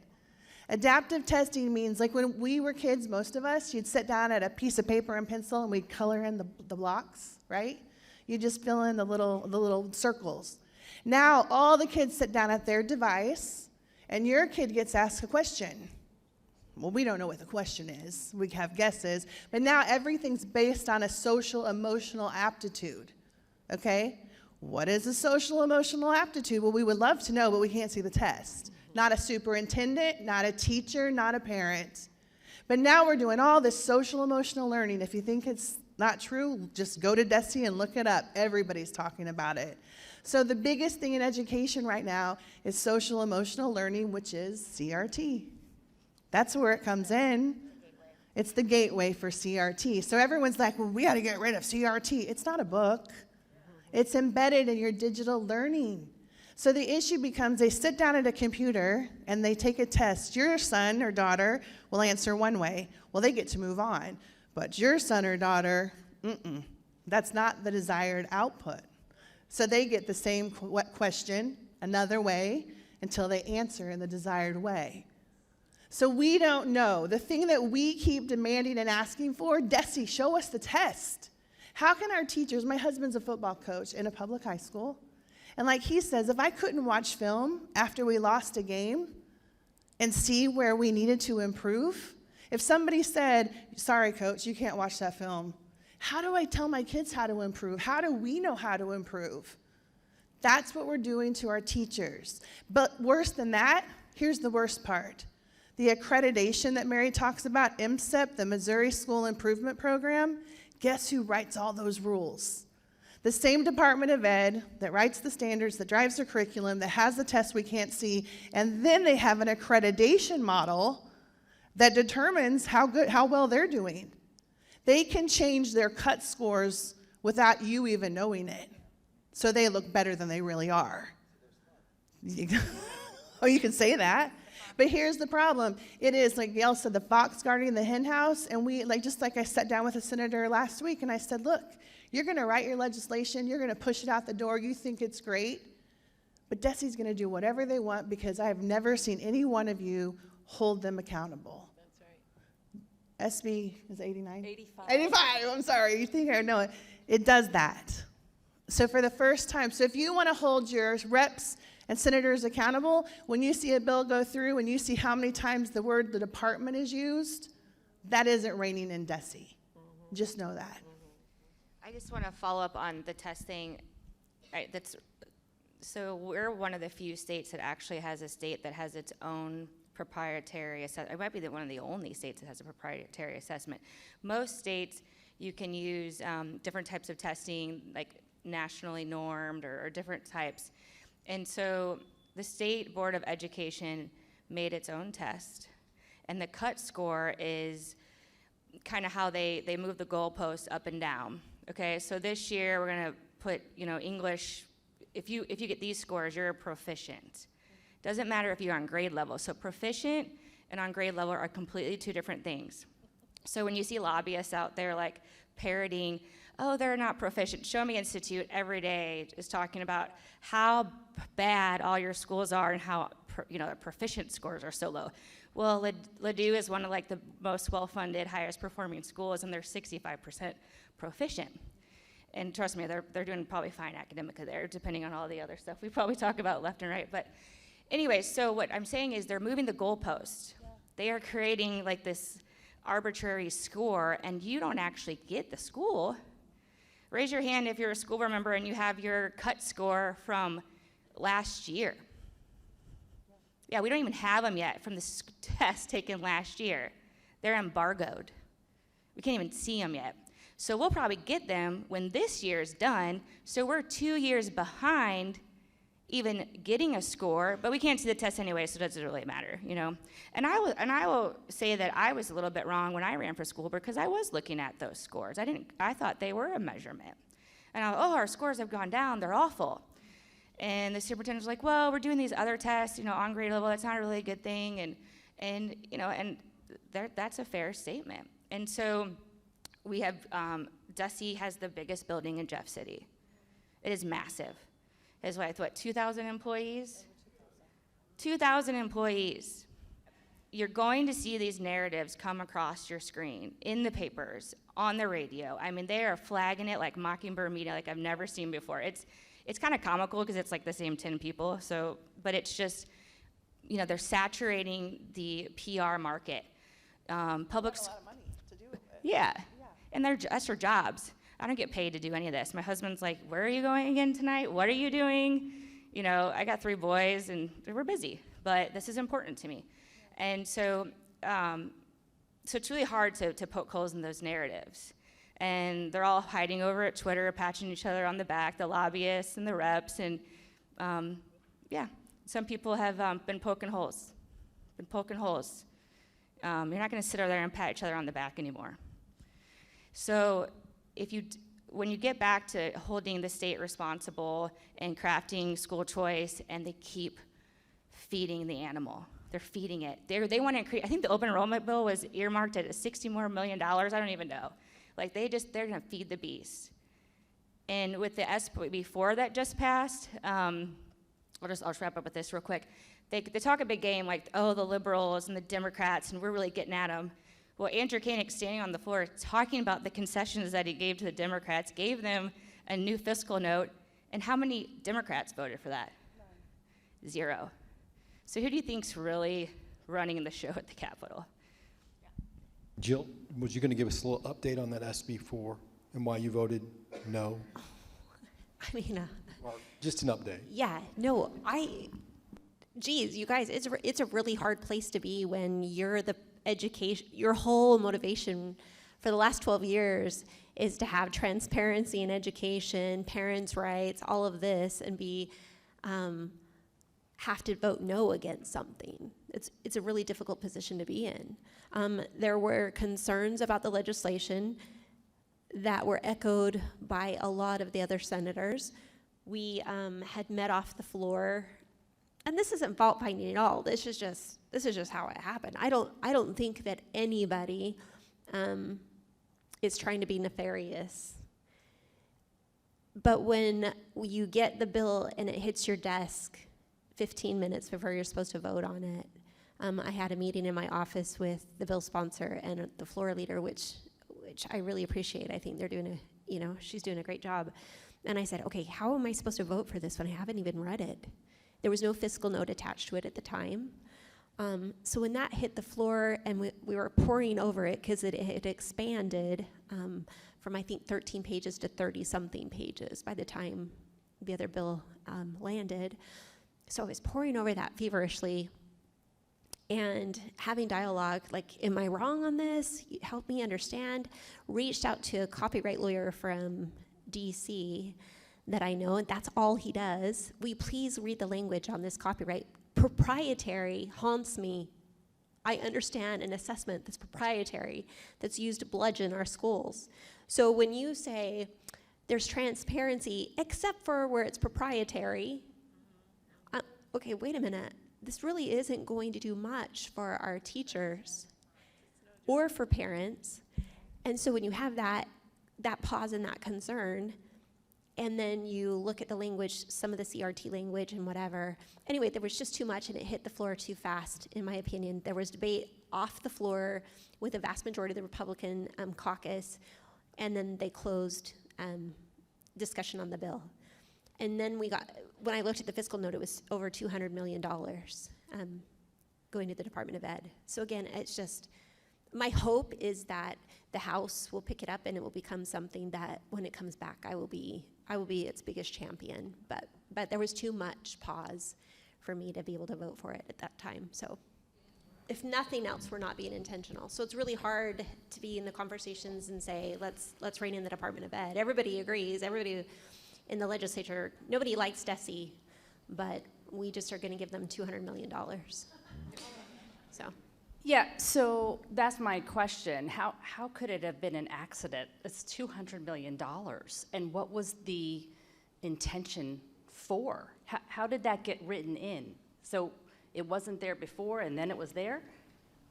Adaptive testing means, like when we were kids, most of us, you'd sit down at a piece of paper and pencil and we'd color in the blocks, right? You just fill in the little circles. Now, all the kids sit down at their device, and your kid gets asked a question. Well, we don't know what the question is. We have guesses. But now everything's based on a social emotional aptitude, okay? What is a social emotional aptitude? Well, we would love to know, but we can't see the test. Not a superintendent, not a teacher, not a parent. But now we're doing all this social emotional learning. If you think it's not true, just go to DESE and look it up. Everybody's talking about it. So the biggest thing in education right now is social emotional learning, which is CRT. That's where it comes in. It's the gateway for CRT. So everyone's like, well, we got to get rid of CRT. It's not a book. It's embedded in your digital learning. So the issue becomes they sit down at a computer and they take a test. Your son or daughter will answer one way. Well, they get to move on. But your son or daughter, that's not the desired output. So they get the same question another way until they answer in the desired way. So we don't know. The thing that we keep demanding and asking for, DESE, show us the test. How can our teachers, my husband's a football coach in a public high school, and like he says, if I couldn't watch film after we lost a game and see where we needed to improve, if somebody said, sorry, coach, you can't watch that film, how do I tell my kids how to improve? How do we know how to improve? That's what we're doing to our teachers. But worse than that, here's the worst part. The accreditation that Mary talks about, MSIP, the Missouri School Improvement Program, guess who writes all those rules? The same Department of Ed that writes the standards, that drives the curriculum, that has the tests we can't see, and then they have an accreditation model that determines how well they're doing. They can change their cut scores without you even knowing it, so they look better than they really are. Oh, you can say that. But here's the problem. It is, like Gail said, the fox guarding the hen house. And we, just like I sat down with a senator last week and I said, look, you're going to write your legislation. You're going to push it out the door. You think it's great. But DESE's going to do whatever they want because I have never seen any one of you hold them accountable. That's right. SB is 89? 85. 85. I'm sorry. You think I know it. It does that. So for the first time, so if you want to hold your reps and senators accountable, when you see a bill go through and you see how many times the word the department is used, that isn't reigning in DESE. Just know that. I just want to follow up on the testing. So we're one of the few states that actually has a state that has its own proprietary assessment. It might be one of the only states that has a proprietary assessment. Most states, you can use different types of testing, like nationally normed or different types. And so the State Board of Education made its own test, and the cut score is kind of how they move the goalposts up and down. Okay, so this year we're gonna put, English, if you get these scores, you're proficient. Doesn't matter if you're on grade level. So proficient and on grade level are completely two different things. So when you see lobbyists out there like parroting, oh, they're not proficient. Show Me Institute every day is talking about how bad all your schools are and how proficient scores are so low. Well, Ladue is one of the most well-funded, highest performing schools, and they're 65% proficient. And trust me, they're doing probably fine academically there, depending on all the other stuff we probably talk about left and right. But anyway, so what I'm saying is they're moving the goalpost. Yeah. They are creating this arbitrary score, and you don't actually get the school. Raise your hand if you're a school board member and you have your cut score from last year. Yeah, we don't even have them yet from the test taken last year. They're embargoed. We can't even see them yet. So we'll probably get them when this year's done, so we're 2 years behind even getting a score, but we can't see the test anyway, so it doesn't really matter, And I will say that I was a little bit wrong when I ran for school board because I was looking at those scores. I thought they were a measurement. And our scores have gone down, they're awful. And the superintendent was like, well, we're doing these other tests, on grade level, that's not a really good thing, and that's a fair statement. And so we have, DESE has the biggest building in Jeff City. It is massive. Is 2,000 employees? 2,000 employees. You're going to see these narratives come across your screen, in the papers, on the radio. I mean, they are flagging it like Mockingbird Media, like I've never seen before. It's kind of comical because it's the same 10 people, but it's just, they're saturating the PR market. Public. A lot of money to do it with. Yeah, and that's for jobs. I don't get paid to do any of this. My husband's like, where are you going again tonight? What are you doing? I got 3 boys and we're busy, but this is important to me. And so it's really hard to poke holes in those narratives. And they're all hiding over at Twitter, patching each other on the back, the lobbyists and the reps. And some people have been poking holes. You're not gonna sit over there and pat each other on the back anymore. So when you get back to holding the state responsible and crafting school choice, and they keep feeding the animal. They're feeding it. They want to increase, I think the open enrollment bill was earmarked at $60 more million. I don't even know. Like they're going to feed the beast. And with the SB4 that just passed, I'll just wrap up with this real quick. They talk a big game like, oh, the liberals and the Democrats, and we're really getting at them. Well, Andrew Koenig standing on the floor talking about the concessions that he gave to the Democrats, gave them a new fiscal note, and how many Democrats voted for that? None. 0. So who do you think's really running the show at the Capitol? Jill, was you going to give us a little update on that SB4 and why you voted no? I mean, Or just an update. yeah, no, geez, you guys, it's a really hard place to be when you're the education, your whole motivation for the last 12 years is to have transparency in education, parents' rights, all of this, and have to vote no against something. It's a really difficult position to be in. There were concerns about the legislation that were echoed by a lot of the other senators. We had met off the floor, and this isn't fault finding at all. This is just how it happened. I don't think that anybody is trying to be nefarious. But when you get the bill and it hits your desk 15 minutes before you're supposed to vote on it, I had a meeting in my office with the bill sponsor and the floor leader, which I really appreciate. I think they're doing she's doing a great job. And I said, okay, how am I supposed to vote for this when I haven't even read it? There was no fiscal note attached to it at the time. So when that hit the floor and we were poring over it because it had expanded from I think 13 pages to 30-something pages by the time the other bill landed. So I was poring over that feverishly and having dialogue, like, am I wrong on this? Help me understand. Reached out to a copyright lawyer from DESE that I know, and that's all he does. Will you please read the language on this copyright? Proprietary haunts me. I understand an assessment that's proprietary, that's used to bludgeon our schools. So when you say there's transparency, except for where it's proprietary, okay, wait a minute. This really isn't going to do much for our teachers or for parents. And so when you have that pause and that concern, and then you look at the language, some of the CRT language and whatever. Anyway, there was just too much and it hit the floor too fast, in my opinion. There was debate off the floor with a vast majority of the Republican caucus, and then they closed discussion on the bill. And then when I looked at the fiscal note, it was over $200 million going to the Department of Ed. So again, it's just, my hope is that the House will pick it up and it will become something that when it comes back, I will be its biggest champion. But there was too much pause for me to be able to vote for it at that time. So if nothing else, we're not being intentional. So it's really hard to be in the conversations and say, let's rein in the Department of Ed. Everybody agrees, everybody in the legislature, nobody likes DESE, but we just are gonna give them $200 million. So. Yeah, so that's my question. How could it have been an accident? It's $200 million. And what was the intention for? How did that get written in? So it wasn't there before and then it was there?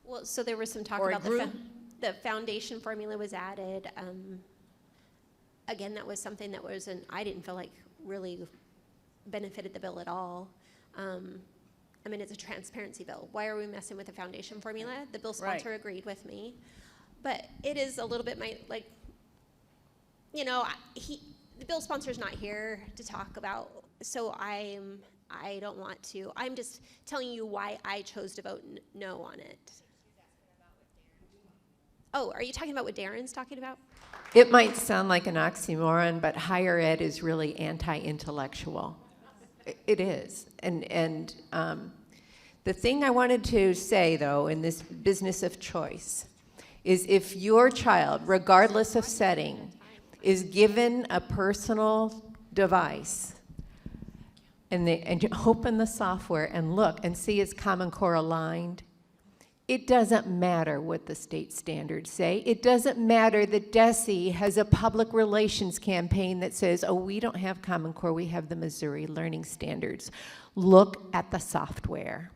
Well, so there was some talk Or about grew? the foundation formula was added. Again, that was something that I didn't feel like really benefited the bill at all. I mean, it's a transparency bill. Why are we messing with the foundation formula? The bill sponsor agreed with me. But it is a little bit the bill sponsor's not here to talk about, so I don't want to. I'm just telling you why I chose to vote no on it. Oh, are you talking about what Darren's talking about? It might sound like an oxymoron, but higher ed is really anti-intellectual. It is. And the thing I wanted to say, though, in this business of choice, is if your child, regardless of setting, is given a personal device, and you open the software and look and see it's Common Core aligned, It doesn't matter what the state standards say. It doesn't matter that DESE has a public relations campaign that says, oh, we don't have Common Core, we have the Missouri Learning Standards. Look at the software.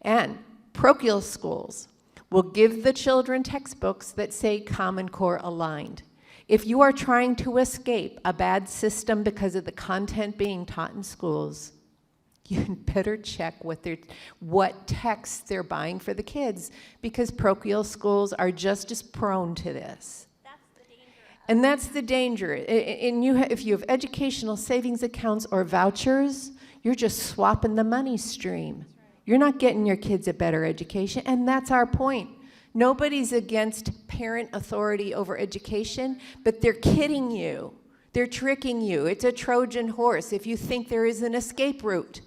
And parochial schools will give the children textbooks that say Common Core aligned. If you are trying to escape a bad system because of the content being taught in schools, you better check what texts they're buying for the kids, because parochial schools are just as prone to this. That's the danger. And that's the danger. If you have educational savings accounts or vouchers, you're just swapping the money stream. You're not getting your kids a better education, and that's our point. Nobody's against parent authority over education, but they're kidding you. They're tricking you. It's a Trojan horse if you think there is an escape route.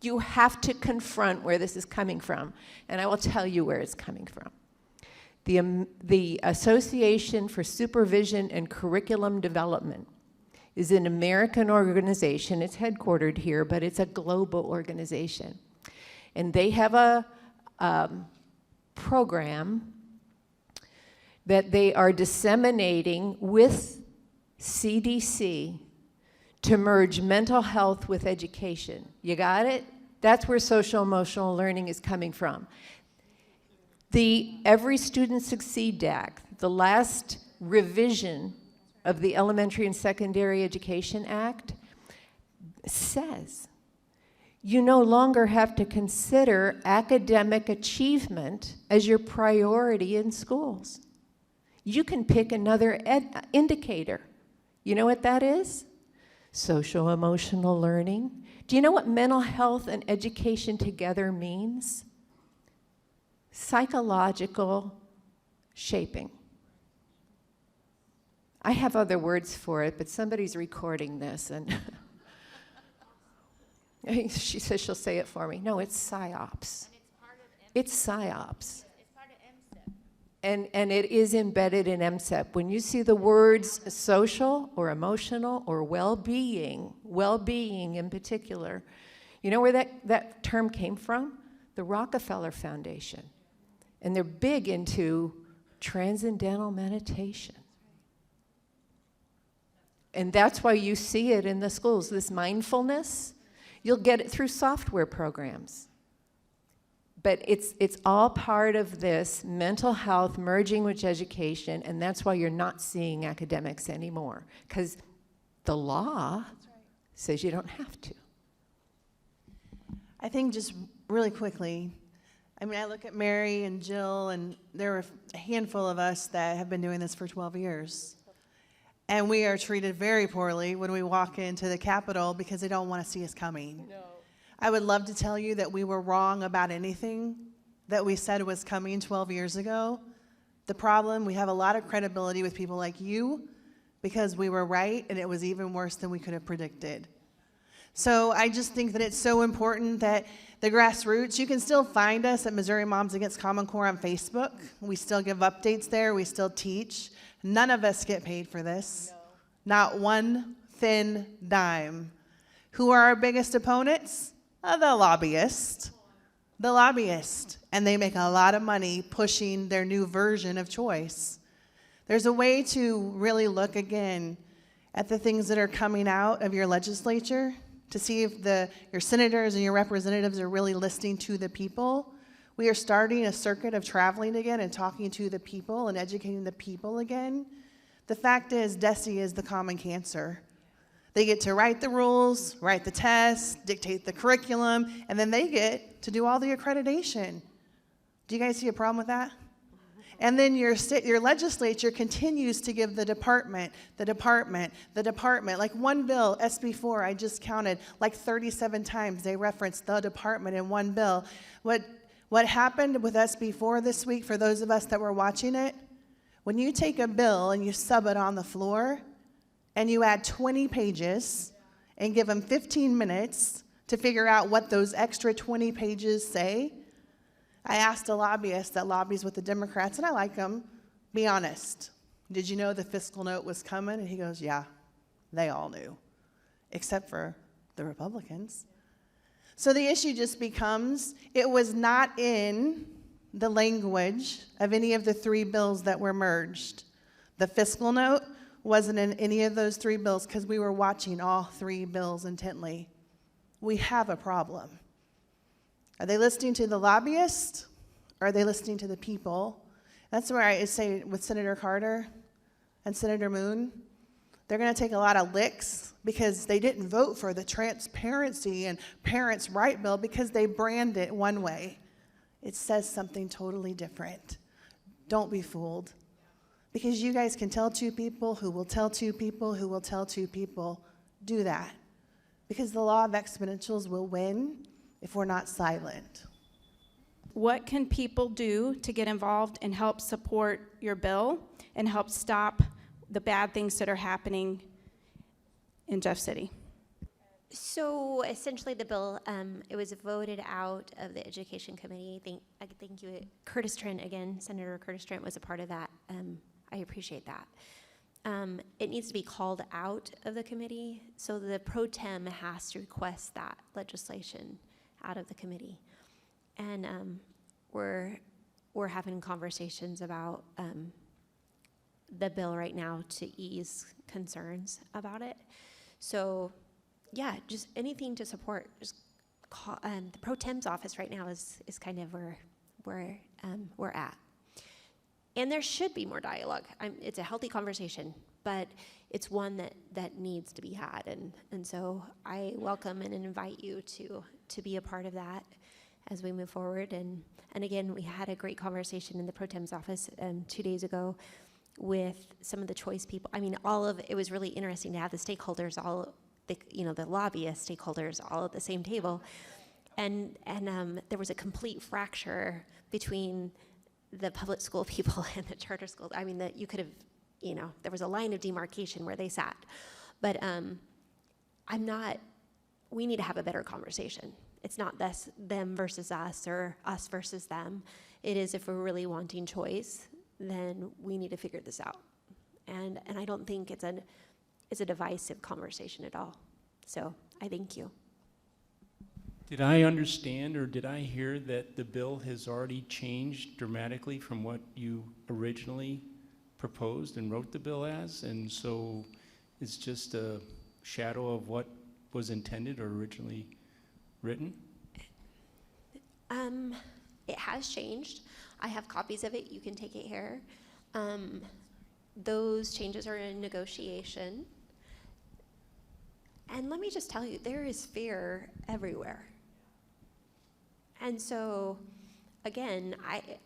You have to confront where this is coming from, and I will tell you where it's coming from. The Association for Supervision and Curriculum Development is an American organization. It's headquartered here, but it's a global organization. And they have a program that they are disseminating with CDC to merge mental health with education. You got it? That's where social emotional learning is coming from. The Every Student Succeed Act, the last revision of the Elementary and Secondary Education Act, says you no longer have to consider academic achievement as your priority in schools. You can pick another indicator. You know what that is? Social emotional learning. Do you know what mental health and education together means? Psychological shaping. I have other words for it, but somebody's recording this, and she says she'll say it for me. No, it's PSYOPs. It's PSYOPs. And it is embedded in MSEP. When you see the words social or emotional or well-being in particular, you know where that term came from? The Rockefeller Foundation. And they're big into transcendental meditation. And that's why you see it in the schools. This mindfulness, you'll get it through software programs. But it's all part of this mental health merging with education, and that's why you're not seeing academics anymore, because the law says you don't have to. I think just really quickly, I mean, I look at Mary and Jill, and there are a handful of us that have been doing this for 12 years. And we are treated very poorly when we walk into the Capitol because they don't want to see us coming. No. I would love to tell you that we were wrong about anything that we said was coming 12 years ago. The problem, we have a lot of credibility with people like you because we were right, and it was even worse than we could have predicted. So I just think that it's so important that the grassroots, you can still find us at Missouri Moms Against Common Core on Facebook. We still give updates there. We still teach. None of us get paid for this. No. Not one thin dime. Who are our biggest opponents? The lobbyists. The lobbyists. And they make a lot of money pushing their new version of choice. There's a way to really look again at the things that are coming out of your legislature to see if your senators and your representatives are really listening to the people. We are starting a circuit of traveling again and talking to the people and educating the people again. The fact is, DESE is the common cancer. They get to write the rules, write the tests, dictate the curriculum, and then they get to do all the accreditation. Do you guys see a problem with that? And then your legislature continues to give the department. Like one bill, SB 4, I just counted like 37 times they referenced the department in one bill. What happened with SB 4 this week, for those of us that were watching it, when you take a bill and you sub it on the floor and you add 20 pages and give them 15 minutes to figure out what those extra 20 pages say, I asked a lobbyist that lobbies with the Democrats, and I like him, be honest. Did you know the fiscal note was coming? And he goes, yeah, they all knew, except for the Republicans. So the issue just becomes, it was not in the language of any of the 3 bills that were merged. The fiscal note wasn't in any of those 3 bills because we were watching all 3 bills intently. We have a problem. Are they listening to the lobbyists, or are they listening to the people? That's where I say with Senator Carter and Senator Moon, they're going to take a lot of licks because they didn't vote for the transparency and parents' right bill because they brand it one way. It says something totally different. Don't be fooled. Because you guys can tell 2 people who will tell 2 people who will tell 2 people. Do that. Because the law of exponentials will win if we're not silent. What can people do to get involved and help support your bill and help stop the bad things that are happening in Jeff City? So essentially the bill, it was voted out of the Education Committee. Thank you, Curtis Trent, again, Senator Curtis Trent was a part of that. I appreciate that. It needs to be called out of the committee, so the pro tem has to request that legislation out of the committee. And we're having conversations about the bill right now to ease concerns about it. So yeah, just anything to support. Just call, the pro tem's office right now is kind of where we're at. And there should be more dialogue. It's a healthy conversation, but it's one that needs to be had. And so I welcome and invite you to be a part of that as we move forward. And again, we had a great conversation in the pro tem's office 2 days ago with some of the choice people. I mean, it was really interesting to have the stakeholders, the lobbyist stakeholders all at the same table. And there was a complete fracture between the public school people and the charter schools. I mean, that you could have, there was a line of demarcation where they sat. But we need to have a better conversation. It's not them versus us or us versus them. It is, if we're really wanting choice, then we need to figure this out. And I don't think it's a divisive conversation at all. So I thank you. Did I understand, or did I hear that the bill has already changed dramatically from what you originally proposed and wrote the bill as? And so it's just a shadow of what was intended or originally written? It has changed. I have copies of it. You can take it here. Those changes are in negotiation. And let me just tell you, there is fear everywhere. And so, again,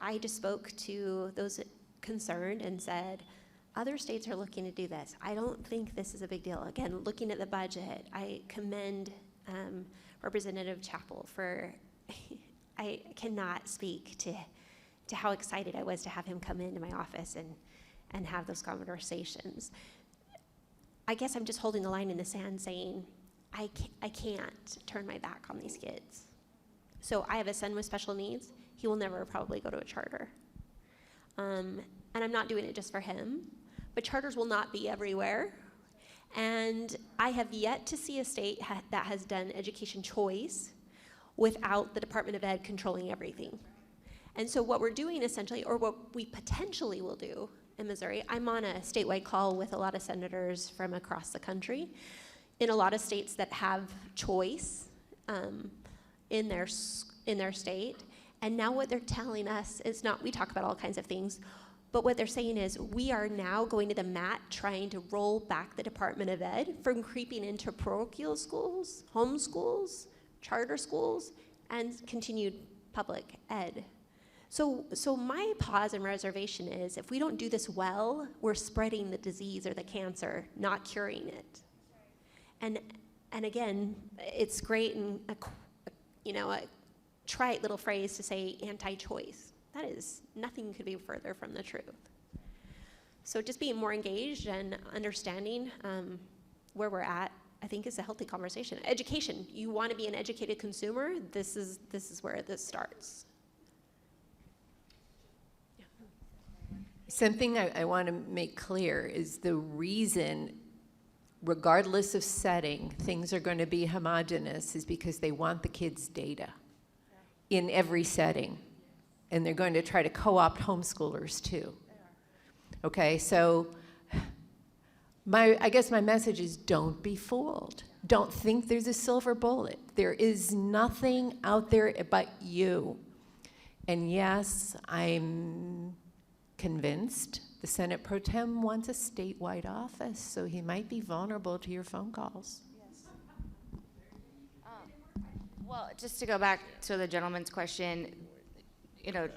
I just spoke to those concerned and said, other states are looking to do this. I don't think this is a big deal. Again, looking at the budget, I commend Representative Chappell for, I cannot speak to how excited I was to have him come into my office and have those conversations. I guess I'm just holding the line in the sand saying, I can't turn my back on these kids. So I have a son with special needs. He will never probably go to a charter. And I'm not doing it just for him, but charters will not be everywhere. And I have yet to see a state that has done education choice without the Department of Ed controlling everything. And so what we're doing essentially, or what we potentially will do in Missouri, I'm on a statewide call with a lot of senators from across the country in a lot of states that have choice in their state. And now what they're telling us is not, we talk about all kinds of things, but what they're saying is we are now going to the mat trying to roll back the Department of Ed from creeping into parochial schools, homeschools, charter schools, and continued public ed. So my pause and reservation is, if we don't do this well, we're spreading the disease or the cancer, not curing it. And again, it's great and a trite little phrase to say anti-choice. That is, nothing could be further from the truth. So just being more engaged and understanding where we're at, I think, is a healthy conversation. Education, you want to be an educated consumer, this is where this starts. Something I want to make clear is the reason, regardless of setting, things are going to be homogenous is because they want the kids' data in every setting. and they're going to try to co-opt homeschoolers too. Okay, so I guess my message is don't be fooled. Don't think there's a silver bullet. There is nothing out there but you. And yes, I'm convinced the Senate Pro Tem wants a statewide office, so he might be vulnerable to your phone calls. Well, just to go back to the gentleman's question, you know,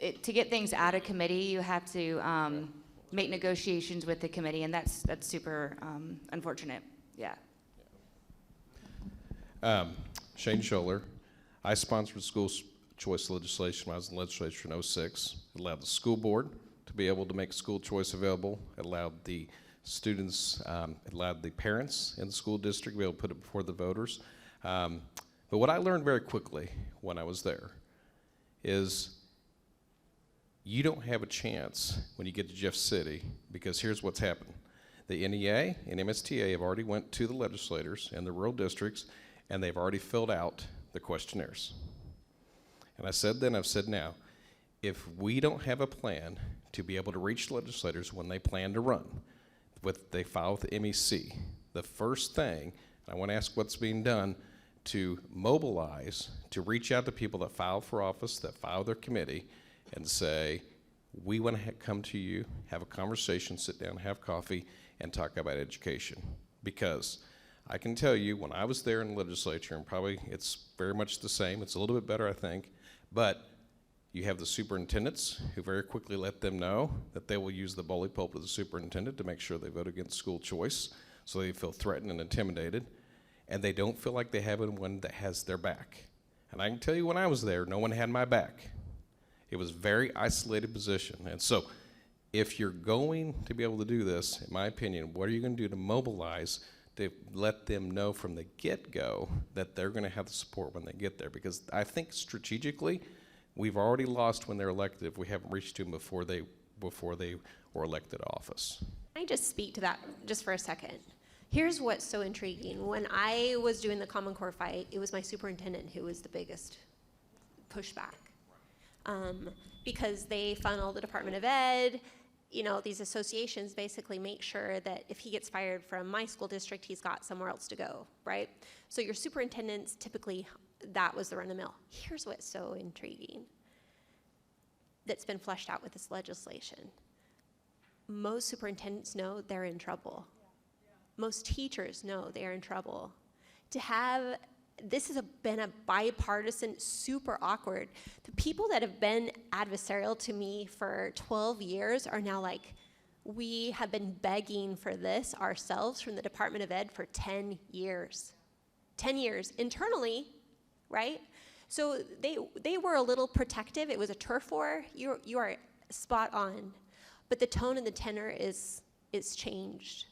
to get things out of committee, you have to make negotiations with the committee, and that's super unfortunate. Yeah. Shane Scholler. I sponsored school choice legislation when I was in the legislature in 2006. It allowed the school board to be able to make school choice available. It allowed the students, it allowed the parents in the school district to be able to put it before the voters. But what I learned very quickly when I was there is you don't have a chance when you get to Jeff City, because here's what's happened. The NEA and MSTA have already went to the legislators in the rural districts, and they've already filled out the questionnaires. And I said then, I've said now, if we don't have a plan to be able to reach legislators when they plan to run, they file with the MEC, the first thing, and I want to ask what's being done to mobilize, to reach out to people that file for office, that file their committee, and say, we want to come to you, have a conversation, sit down, have coffee, and talk about education. Because I can tell you, when I was there in the legislature, and probably it's very much the same, it's a little bit better, I think, but you have the superintendents who very quickly let them know that they will use the bully pulpit of the superintendent to make sure they vote against school choice, so they feel threatened and intimidated, and they don't feel like they have anyone that has their back. And I can tell you, when I was there, no one had my back. It was a very isolated position. And so if you're going to be able to do this, in my opinion, what are you going to do to mobilize to let them know from the get-go that they're going to have the support when they get there? Because I think strategically, we've already lost when they're elected if we haven't reached them before they were elected to office. Can I just speak to that just for a second? Here's what's so intriguing. When I was doing the Common Core fight, it was my superintendent who was the biggest pushback. Because they funnel the Department of Ed, you know, these associations basically make sure that if he gets fired from my school district, he's got somewhere else to go, right? So your superintendents, typically, that was the run-of-the-mill. Here's what's so intriguing that's been fleshed out with this legislation. Most superintendents know they're in trouble. Most teachers know they're in trouble. To have, this has been a bipartisan, super awkward. The people that have been adversarial to me for 12 years are now like, we have been begging for this ourselves from the Department of Ed for 10 years. 10 years internally, right? So they were a little protective. It was a turf war. You are spot on. But the tone and the tenor is changed.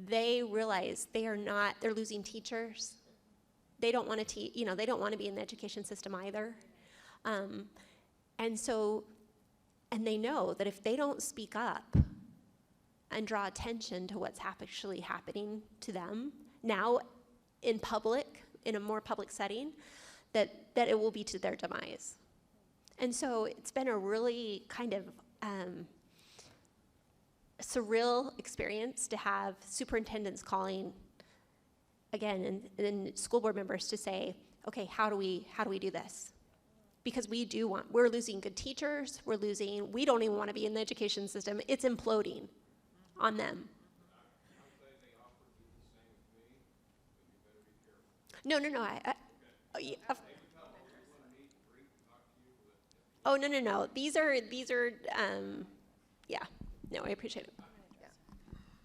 They realize they're losing teachers. They don't want to they don't want to be in the education system either. And they know that if they don't speak up and draw attention to what's actually happening to them now in public, in a more public setting, that it will be to their demise. And so it's been a really kind of surreal experience to have superintendents calling again and school board members to say, okay, how do we do this? Because we're losing good teachers, we don't even want to be in the education system. It's imploding on them. No. No. These are yeah. No, I appreciate it.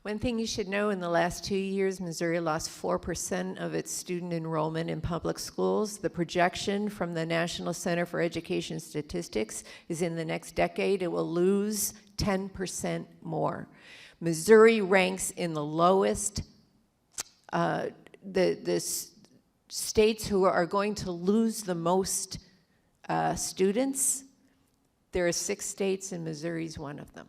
One thing you should know, in the last 2 years, Missouri lost 4% of its student enrollment in public schools. The projection from the National Center for Education Statistics is in the next decade, it will lose 10% more. Missouri ranks in the lowest, the states who are going to lose the most students. There are 6 states, and Missouri's one of them.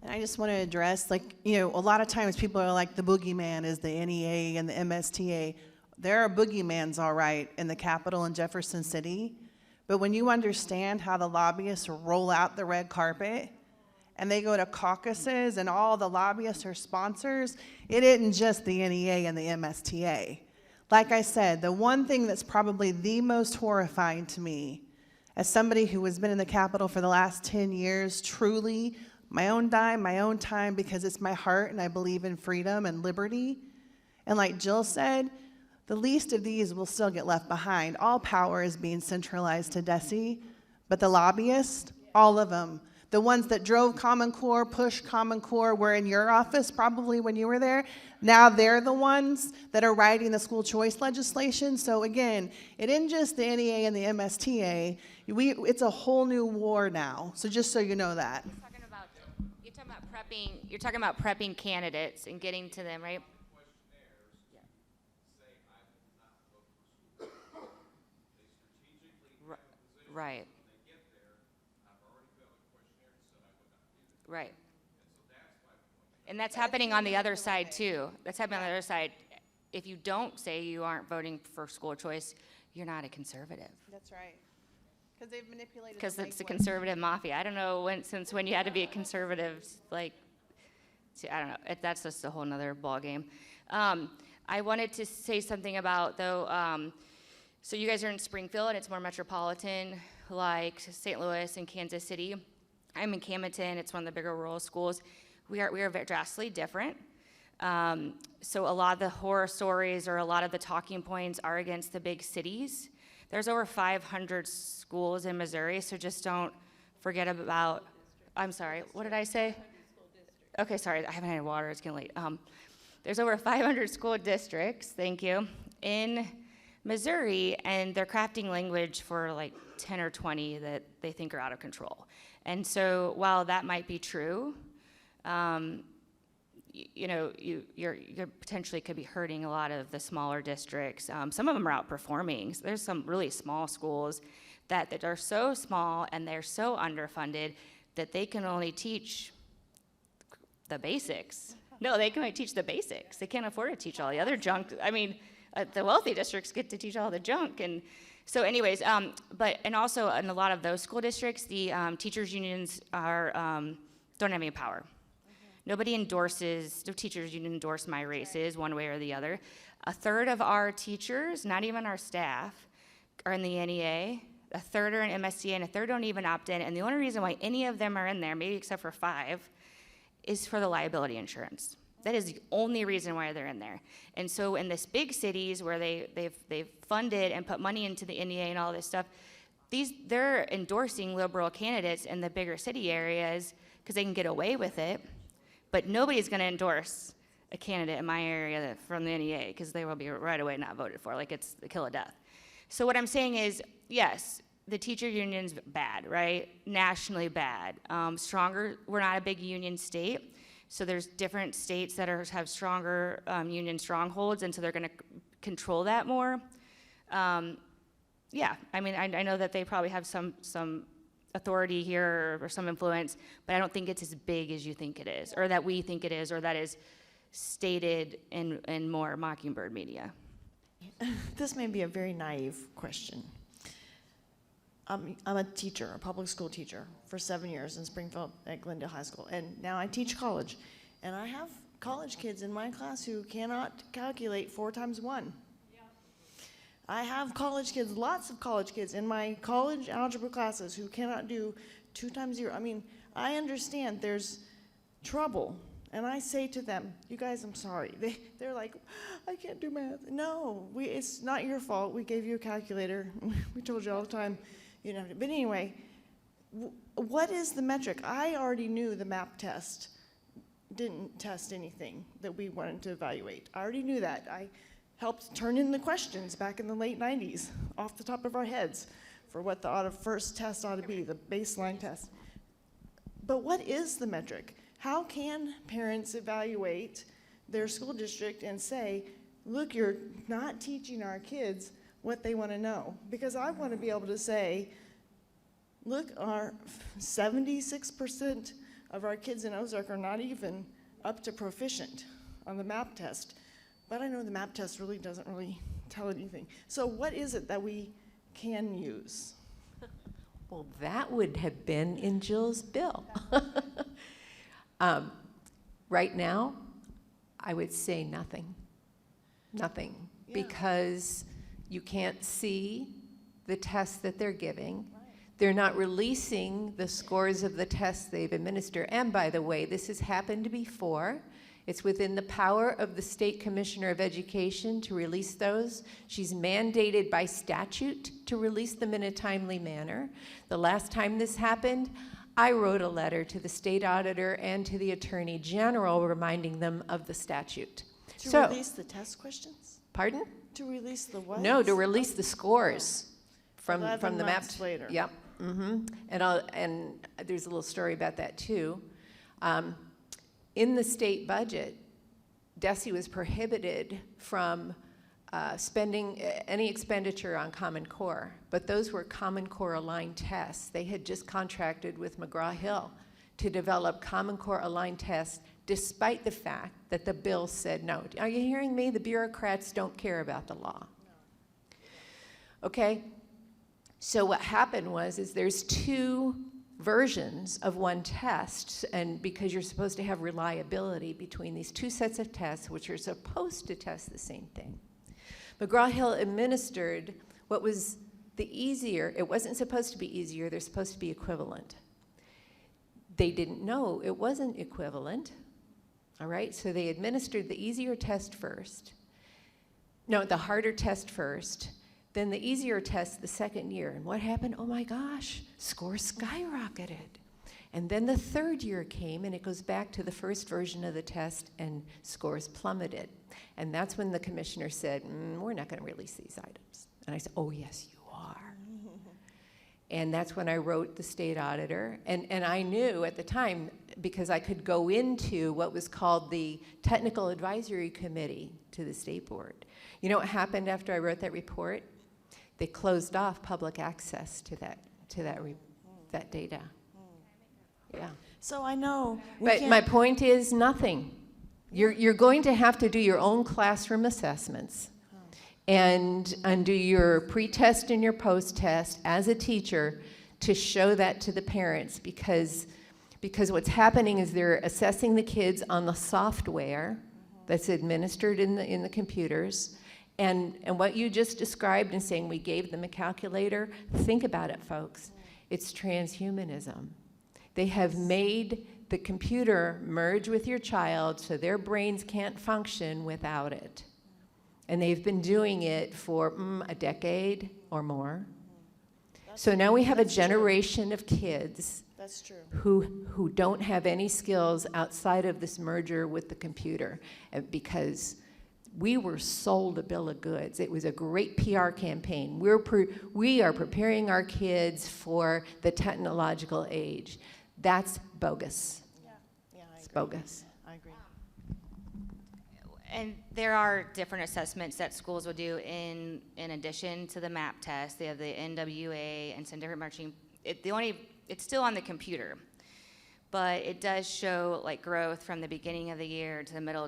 And I just want to address, a lot of times people are like, the boogeyman is the NEA and the MSTA. There are boogeymans, all right, in the Capitol in Jefferson City, But when you understand how the lobbyists roll out the red carpet and they go to caucuses and all the lobbyists are sponsors, it isn't just the NEA and the MSTA. Like I said, the one thing that's probably the most horrifying to me, as somebody who has been in the Capitol for the last 10 years, truly, my own dime, my own time, because it's my heart and I believe in freedom and liberty. And like Jill said, the least of these will still get left behind. All power is being centralized to DESE, but the lobbyists, all of them, the ones that drove Common Core, pushed Common Core, were in your office probably when you were there. Now they're the ones that are writing the school choice legislation. So again, it isn't just the NEA and the MSTA. It's a whole new war now. So just so you know that. You're talking about prepping candidates and getting to them, right? Right. Right. And that's happening on the other side too. That's happening on the other side. If you don't say you aren't voting for school choice, you're not a conservative. That's right. Because they've manipulated. Because it's the conservative mafia. I don't know since when you had to be a conservative, like, I don't know. That's just a whole nother ballgame. I wanted to say something about, though, so you guys are in Springfield, and it's more metropolitan, like St. Louis and Kansas City. I'm in Camden. It's one of the bigger rural schools. We are very drastically different. So a lot of the horror stories or a lot of the talking points are against the big cities. There's over 500 schools in Missouri, so just don't forget about, I'm sorry, what did I say? Okay, sorry, I haven't had water, it's getting late. There's over 500 school districts, thank you, in Missouri, and they're crafting language for like 10 or 20 that they think are out of control. And so while that might be true, you're potentially could be hurting a lot of the smaller districts. Some of them are outperforming. There's some really small schools that are so small and they're so underfunded that they can only teach the basics. No, they can only teach the basics. They can't afford to teach all the other junk. I mean, the wealthy districts get to teach all the junk. And so anyways, and also in a lot of those school districts, the teachers unions don't have any power. Nobody endorses, no teachers union endorse my races one way or the other. A third of our teachers, not even our staff, are in the NEA. A third are in MSTA, and a third don't even opt in. And the only reason why any of them are in there, maybe except for 5, is for the liability insurance. That is the only reason why they're in there. And so in this big cities where they've funded and put money into the NEA and all this stuff, they're endorsing liberal candidates in the bigger city areas because they can get away with it. But nobody's going to endorse a candidate in my area from the NEA because they will be right away not voted for, like it's the kill of death. So what I'm saying is, yes, the teacher union's bad, right? Nationally bad. Stronger, we're not a big union state, so there's different states that have stronger union strongholds, and so they're going to control that more. Yeah, I mean, I know that they probably have some authority here or some influence, but I don't think it's as big as you think it is, or that we think it is, or that is stated in more Mockingbird media. This may be a very naive question. I'm a teacher, a public school teacher, for 7 years in Springfield at Glendale High School, and now I teach college. And I have college kids in my class who cannot calculate 4 times 1. I have college kids, lots of college kids in my college algebra classes who cannot do 2 times 0. I mean, I understand there's trouble. And I say to them, you guys, I'm sorry. They're like, I can't do math. No, it's not your fault. We gave you a calculator. We told you all the time. You know. But anyway, what is the metric? I already knew the MAP test didn't test anything that we wanted to evaluate. I already knew that. I helped turn in the questions back in the late 90s off the top of our heads for what the first test ought to be, the baseline test. But what is the metric? How can parents evaluate their school district and say, look, you're not teaching our kids what they want to know? Because I want to be able to say, look, our 76% of our kids in Ozark are not even up to proficient on the MAP test. But I know the MAP test really doesn't really tell anything. So what is it that we can use? Well, that would have been in Jill's bill. Right now, I would say nothing. Nothing. Yeah. Because you can't see the tests that they're giving. They're not releasing the scores of the tests they've administered. And by the way, this has happened before. It's within the power of the State Commissioner of Education to release those. She's mandated by statute to release them in a timely manner. The last time this happened, I wrote a letter to the state auditor and to the Attorney General reminding them of the statute. To release the test questions? Pardon? To release the what? No, to release the scores from 11 the map. months later. Yep. And there's a little story about that too. In the state budget, DESE was prohibited from spending any expenditure on Common Core, but those were Common Core aligned tests. They had just contracted with McGraw-Hill to develop Common Core aligned tests, despite the fact that the bill said no. Are you hearing me? The bureaucrats don't care about the law. Okay? So what happened is there's two versions of one test, and because you're supposed to have reliability between these two sets of tests, which are supposed to test the same thing. McGraw-Hill administered what was the easier. It wasn't supposed to be easier. They're supposed to be equivalent. They didn't know it wasn't equivalent. All right, so they administered the easier test first. No, the harder test first, then the easier test the second year. And what happened? Oh my gosh, scores skyrocketed. And then the third year came, and it goes back to the first version of the test, and scores plummeted. And that's when the commissioner said, we're not going to release these items. And I said, oh yes, you are. And that's when I wrote the state auditor. And I knew at the time, because I could go into what was called the Technical Advisory Committee to the state board. You know what happened after I wrote that report? They closed off public access to that data. Yeah. So I know. But my point is nothing. You're going to have to do your own classroom assessments and do your pre-test and your post-test as a teacher to show that to the parents, because what's happening is they're assessing the kids on the software that's administered in the computers. And what you just described in saying we gave them a calculator, think about it, folks. It's transhumanism. They have made the computer merge with your child so their brains can't function without it. And they've been doing it for a decade or more. So now we have a generation of kids That's true. who don't have any skills outside of this merger with the computer, because we were sold a bill of goods. It was a great PR campaign. We are preparing our kids for the technological age. That's bogus. Yeah, It's bogus. I agree. And there are different assessments that schools will do in addition to the MAP test. They have the NWA and some different marching. It's still on the computer, but it does show like growth from the beginning of the year to the middle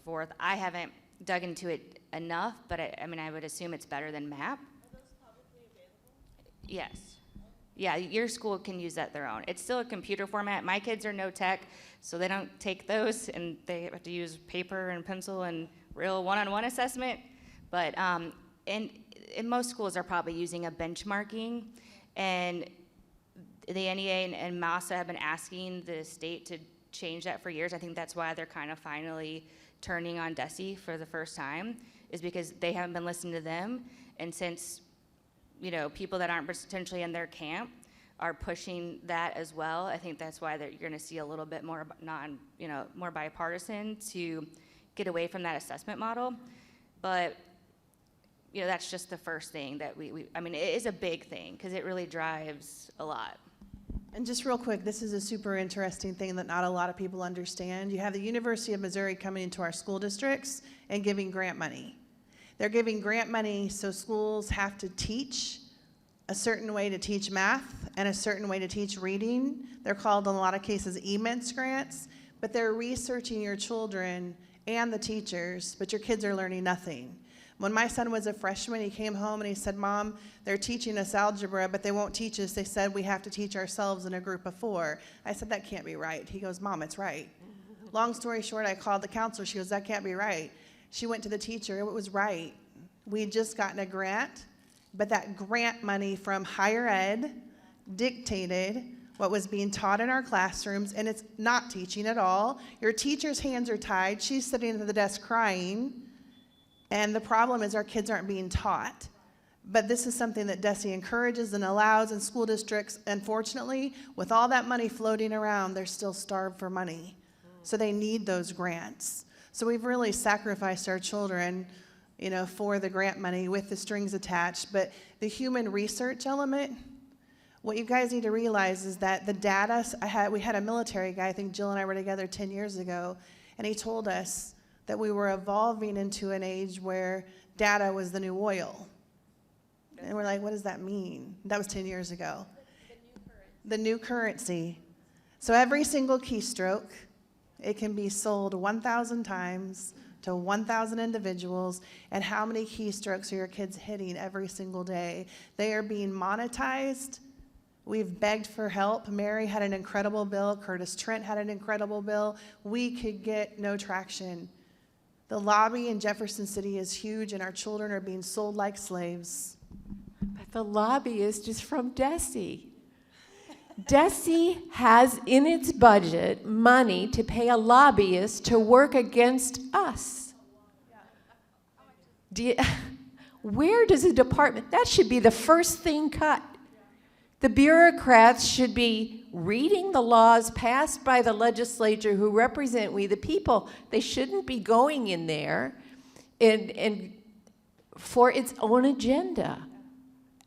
fourth. I haven't dug into it enough, but I would assume it's better than MAP. Are those publicly available? Yes. Yeah, your school can use that their own. It's still a computer format. My kids are no tech, so they don't take those, and they have to use paper and pencil and real one-on-one assessment. But in most schools are probably using a benchmarking, and the NEA and MASA have been asking the state to change that for years. I think that's why they're kind of finally turning on DESE for the first time, is because they haven't been listening to them. And since people that aren't potentially in their camp are pushing that as well, I think that's why you're going to see a little bit more more bipartisan to get away from that assessment model. But that's just the first thing that it is a big thing because it really drives a lot. And just real quick, this is a super interesting thing that not a lot of people understand. You have the University of Missouri coming into our school districts and giving grant money. They're giving grant money so schools have to teach a certain way to teach math and a certain way to teach reading. They're called, in a lot of cases, immense grants, but they're researching your children and the teachers, but your kids are learning nothing. When my son was a freshman, he came home and he said, Mom, they're teaching us algebra, but they won't teach us. They said we have to teach ourselves in a group of 4. I said, that can't be right. He goes, Mom, it's right. Long story short, I called the counselor. She goes, that can't be right. She went to the teacher. It was right. We had just gotten a grant, but that grant money from higher ed dictated what was being taught in our classrooms, and it's not teaching at all. Your teacher's hands are tied. She's sitting at the desk crying. And the problem is our kids aren't being taught. But this is something that DESE encourages and allows, in school districts, unfortunately, with all that money floating around, they're still starved for money. So they need those grants. So we've really sacrificed our children, for the grant money with the strings attached. But the human research element, what you guys need to realize is that the data, we had a military guy, I think Jill and I were together 10 years ago, and he told us that we were evolving into an age where data was the new oil. And we're like, what does that mean? That was 10 years ago. The new currency. So every single keystroke, it can be sold 1,000 times to 1,000 individuals. And how many keystrokes are your kids hitting every single day? They are being monetized. We've begged for help. Mary had an incredible bill. Curtis Trent had an incredible bill. We could get no traction. The lobby in Jefferson City is huge, and our children are being sold like slaves. But the lobbyist is from DESE. DESE has in its budget money to pay a lobbyist to work against us. Where does a department, that should be the first thing cut. The bureaucrats should be reading the laws passed by the legislature who represent we the people. They shouldn't be going in there and for its own agenda.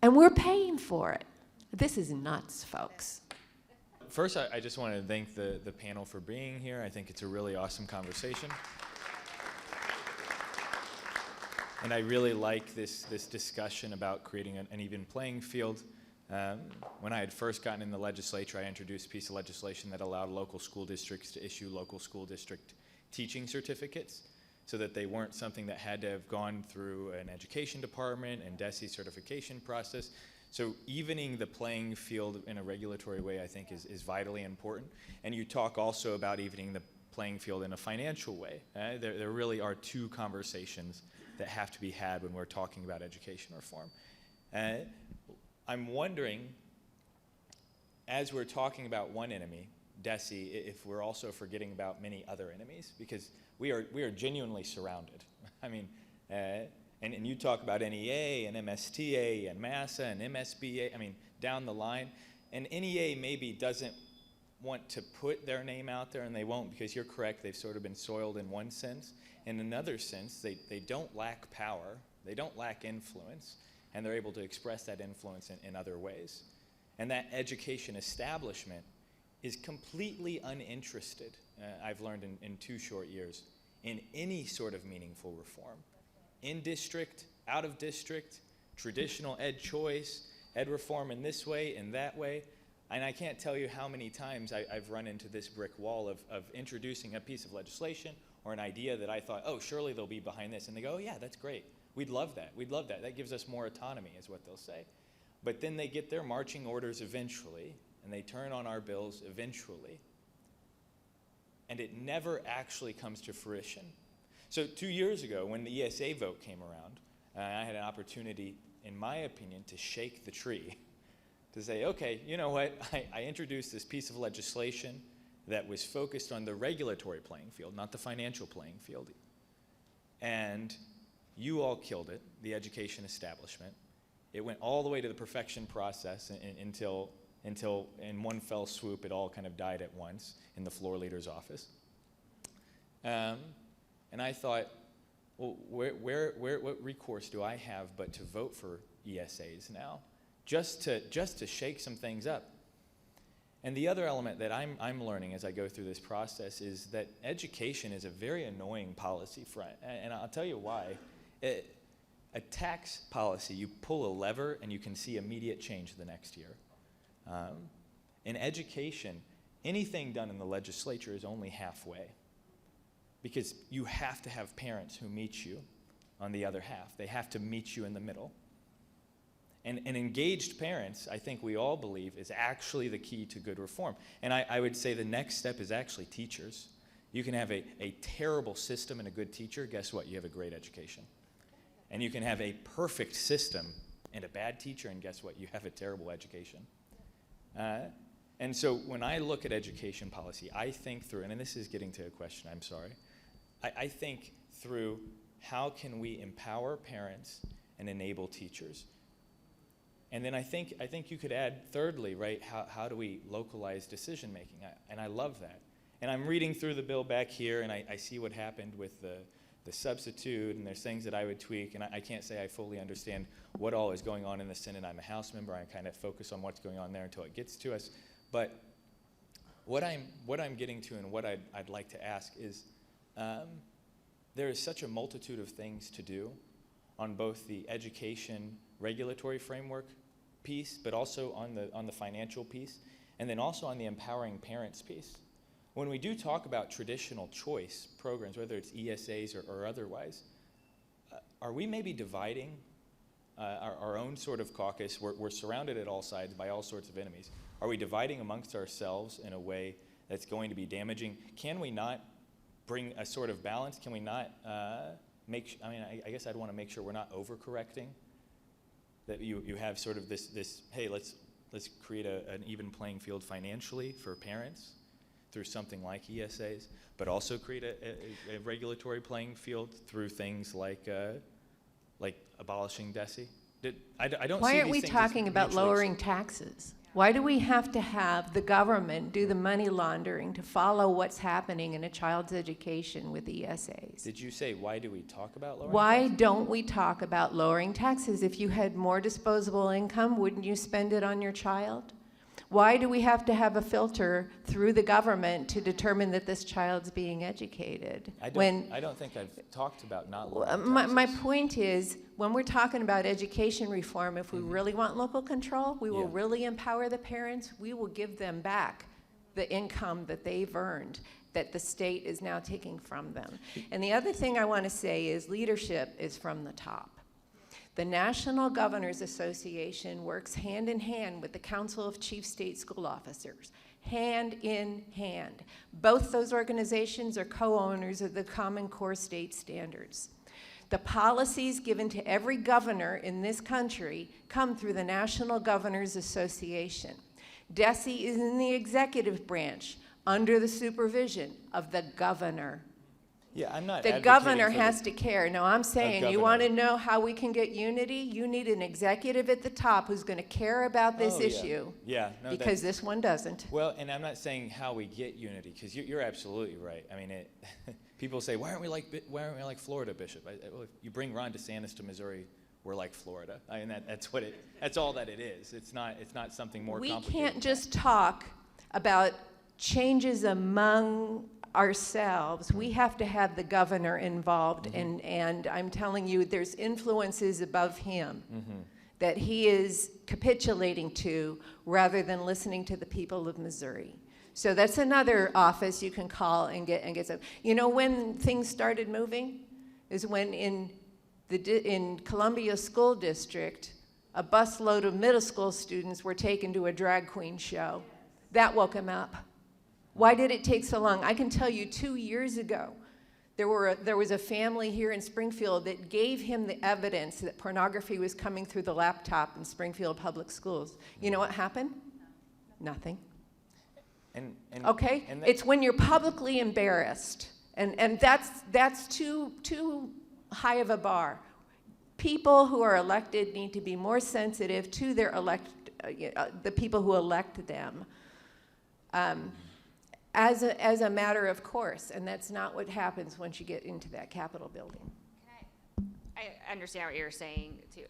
And we're paying for it. This is nuts, folks. First, I just want to thank the panel for being here. I think it's a really awesome conversation. And I really like this discussion about creating an even playing field. When I had first gotten in the legislature, I introduced a piece of legislation that allowed local school districts to issue local school district teaching certificates so that they weren't something that had to have gone through an education department and DESE certification process. So evening the playing field in a regulatory way, I think, is vitally important. And you talk also about evening the playing field in a financial way. There really are two conversations that have to be had when we're talking about education reform. I'm wondering, as we're talking about one enemy, DESE, if we're also forgetting about many other enemies, because we are genuinely surrounded. I mean, and you talk about NEA and MSTA and MASA and MSBA, I mean, down the line. And NEA maybe doesn't want to put their name out there, and they won't, because you're correct, they've sort of been soiled in one sense. In another sense, they don't lack power, they don't lack influence, and they're able to express that influence in other ways. And that education establishment is completely uninterested, I've learned in 2 short years, in any sort of meaningful reform. In district, out of district, traditional ed choice, ed reform in this way, in that way. And I can't tell you how many times I've run into this brick wall of introducing a piece of legislation or an idea that I thought, oh, surely they'll be behind this. And they go, oh, yeah, that's great. We'd love that. We'd love that. That gives us more autonomy, is what they'll say. But then they get their marching orders eventually, and they turn on our bills eventually. And it never actually comes to fruition. So 2 years ago, when the ESA vote came around, I had an opportunity, in my opinion, to shake the tree, to say, okay, you know what? I introduced this piece of legislation that was focused on the regulatory playing field, not the financial playing field. And you all killed it, the education establishment. It went all the way to the perfection process until in one fell swoop, it all kind of died at once in the floor leader's office. And I thought, well, what recourse do I have but to vote for ESAs now, just to shake some things up? And the other element that I'm learning as I go through this process is that education is a very annoying policy front, and I'll tell you why. A tax policy, you pull a lever and you can see immediate change the next year. In education, anything done in the legislature is only halfway, because you have to have parents who meet you on the other half. They have to meet you in the middle. And engaged parents, I think we all believe, is actually the key to good reform. And I would say the next step is actually teachers. You can have a terrible system and a good teacher. Guess what? You have a great education. And you can have a perfect system and a bad teacher, and guess what? You have a terrible education. And so when I look at education policy, I think through, and this is getting to a question, I'm sorry. I think through how can we empower parents and enable teachers. And then I think you could add thirdly, right, how do we localize decision making? And I love that. And I'm reading through the bill back here, and I see what happened with the substitute, and there's things that I would tweak, and I can't say I fully understand what all is going on in the Senate. I'm a House member. I kind of focus on what's going on there until it gets to us. But what I'm getting to and what I'd like to ask is, there is such a multitude of things to do on both the education regulatory framework piece, but also on the financial piece, and then also on the empowering parents piece. When we do talk about traditional choice programs, whether it's ESAs or otherwise, are we maybe dividing our own sort of caucus? We're surrounded at all sides by all sorts of enemies. Are we dividing amongst ourselves in a way that's going to be damaging? Can we not bring a sort of balance? Can we not I guess I'd want to make sure we're not overcorrecting, that you have sort of this hey, let's create an even playing field financially for parents through something like ESAs, but also create a regulatory playing field through things like abolishing DESE. I don't Why see aren't these we things as talking about mutually lowering taxes? Why do we have to have the government do the money laundering to follow what's happening in a child's education with ESAs? Did you say, why do we talk about lowering Why taxes? don't we talk about lowering taxes? If you had more disposable income, wouldn't you spend it on your child? Why do we have to have a filter through the government to determine that this child's being educated? I don't think I've talked about not lowering taxes. My point is, when we're talking about education reform, if we really want local control, we will really empower the parents, we will give them back the income that they've earned, that the state is now taking from them. And the other thing I want to say is leadership is from the top. The National Governors Association works hand in hand with the Council of Chief State School Officers, hand in hand. Both those organizations are co-owners of the Common Core state standards. The policies given to every governor in this country come through the National Governors Association. DESE is in the executive branch under the supervision of the governor. Yeah, I'm not The advocating governor for has to care. No, I'm saying, you want to know how we can get unity? You need an executive at the top who's going to care about this issue. Yeah, no, Because this one doesn't. Well, and I'm not saying how we get unity, because you're absolutely right. I mean, people say, why aren't we like Florida, Bishop? Well, if you bring Ron DeSantis to Missouri, we're like Florida. I mean, that's all that it is. It's not something more complicated. We can't just talk about changes among ourselves. We have to have the governor involved, and I'm telling you, there's influences above him that he is capitulating to rather than listening to the people of Missouri. So that's another office you can call and get some. You know when things started moving? Is when in Columbia School District, a busload of middle school students were taken to a drag queen show. That woke him up. Why did it take so long? I can tell you 2 years ago, there was a family here in Springfield that gave him the evidence that pornography was coming through the laptop in Springfield Public Schools. You know what happened? Nothing. Okay? It's when you're publicly embarrassed, and that's too high of a bar. People who are elected need to be more sensitive to their the people who elect them. As a matter of course, and that's not what happens once you get into that Capitol building. I understand what you're saying too.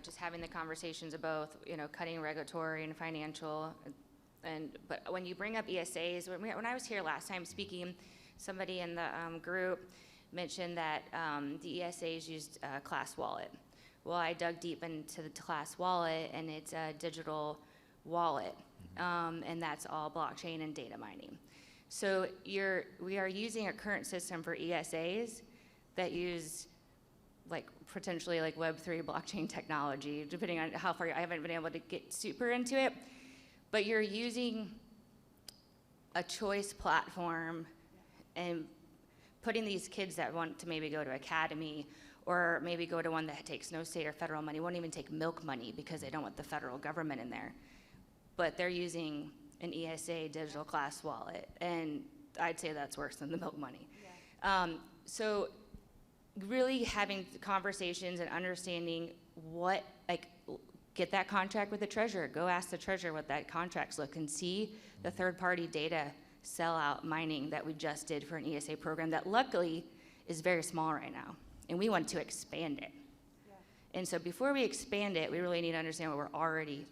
Just having the conversations of both, cutting regulatory and financial, but when you bring up ESAs, when I was here last time speaking, somebody in the group mentioned that the ESAs used Class Wallet. Well, I dug deep into the Class Wallet, and it's a digital wallet. And that's all blockchain and data mining. So we are using a current system for ESAs that use like potentially like Web3 blockchain technology, depending on how far I haven't been able to get super into it. But you're using a choice platform and putting these kids that want to maybe go to academy or maybe go to one that takes no state or federal money, won't even take milk money because they don't want the federal government in there. But they're using an ESA digital class wallet, and I'd say that's worse than the milk money. Yeah. So really having conversations and understanding what, like, get that contract with the treasurer. Go ask the treasurer what that contract's look and see the third-party data sellout mining that we just did for an ESA program that luckily is very small right now, and we want to expand it. Yeah. And so before we expand it, we really need to understand what we're already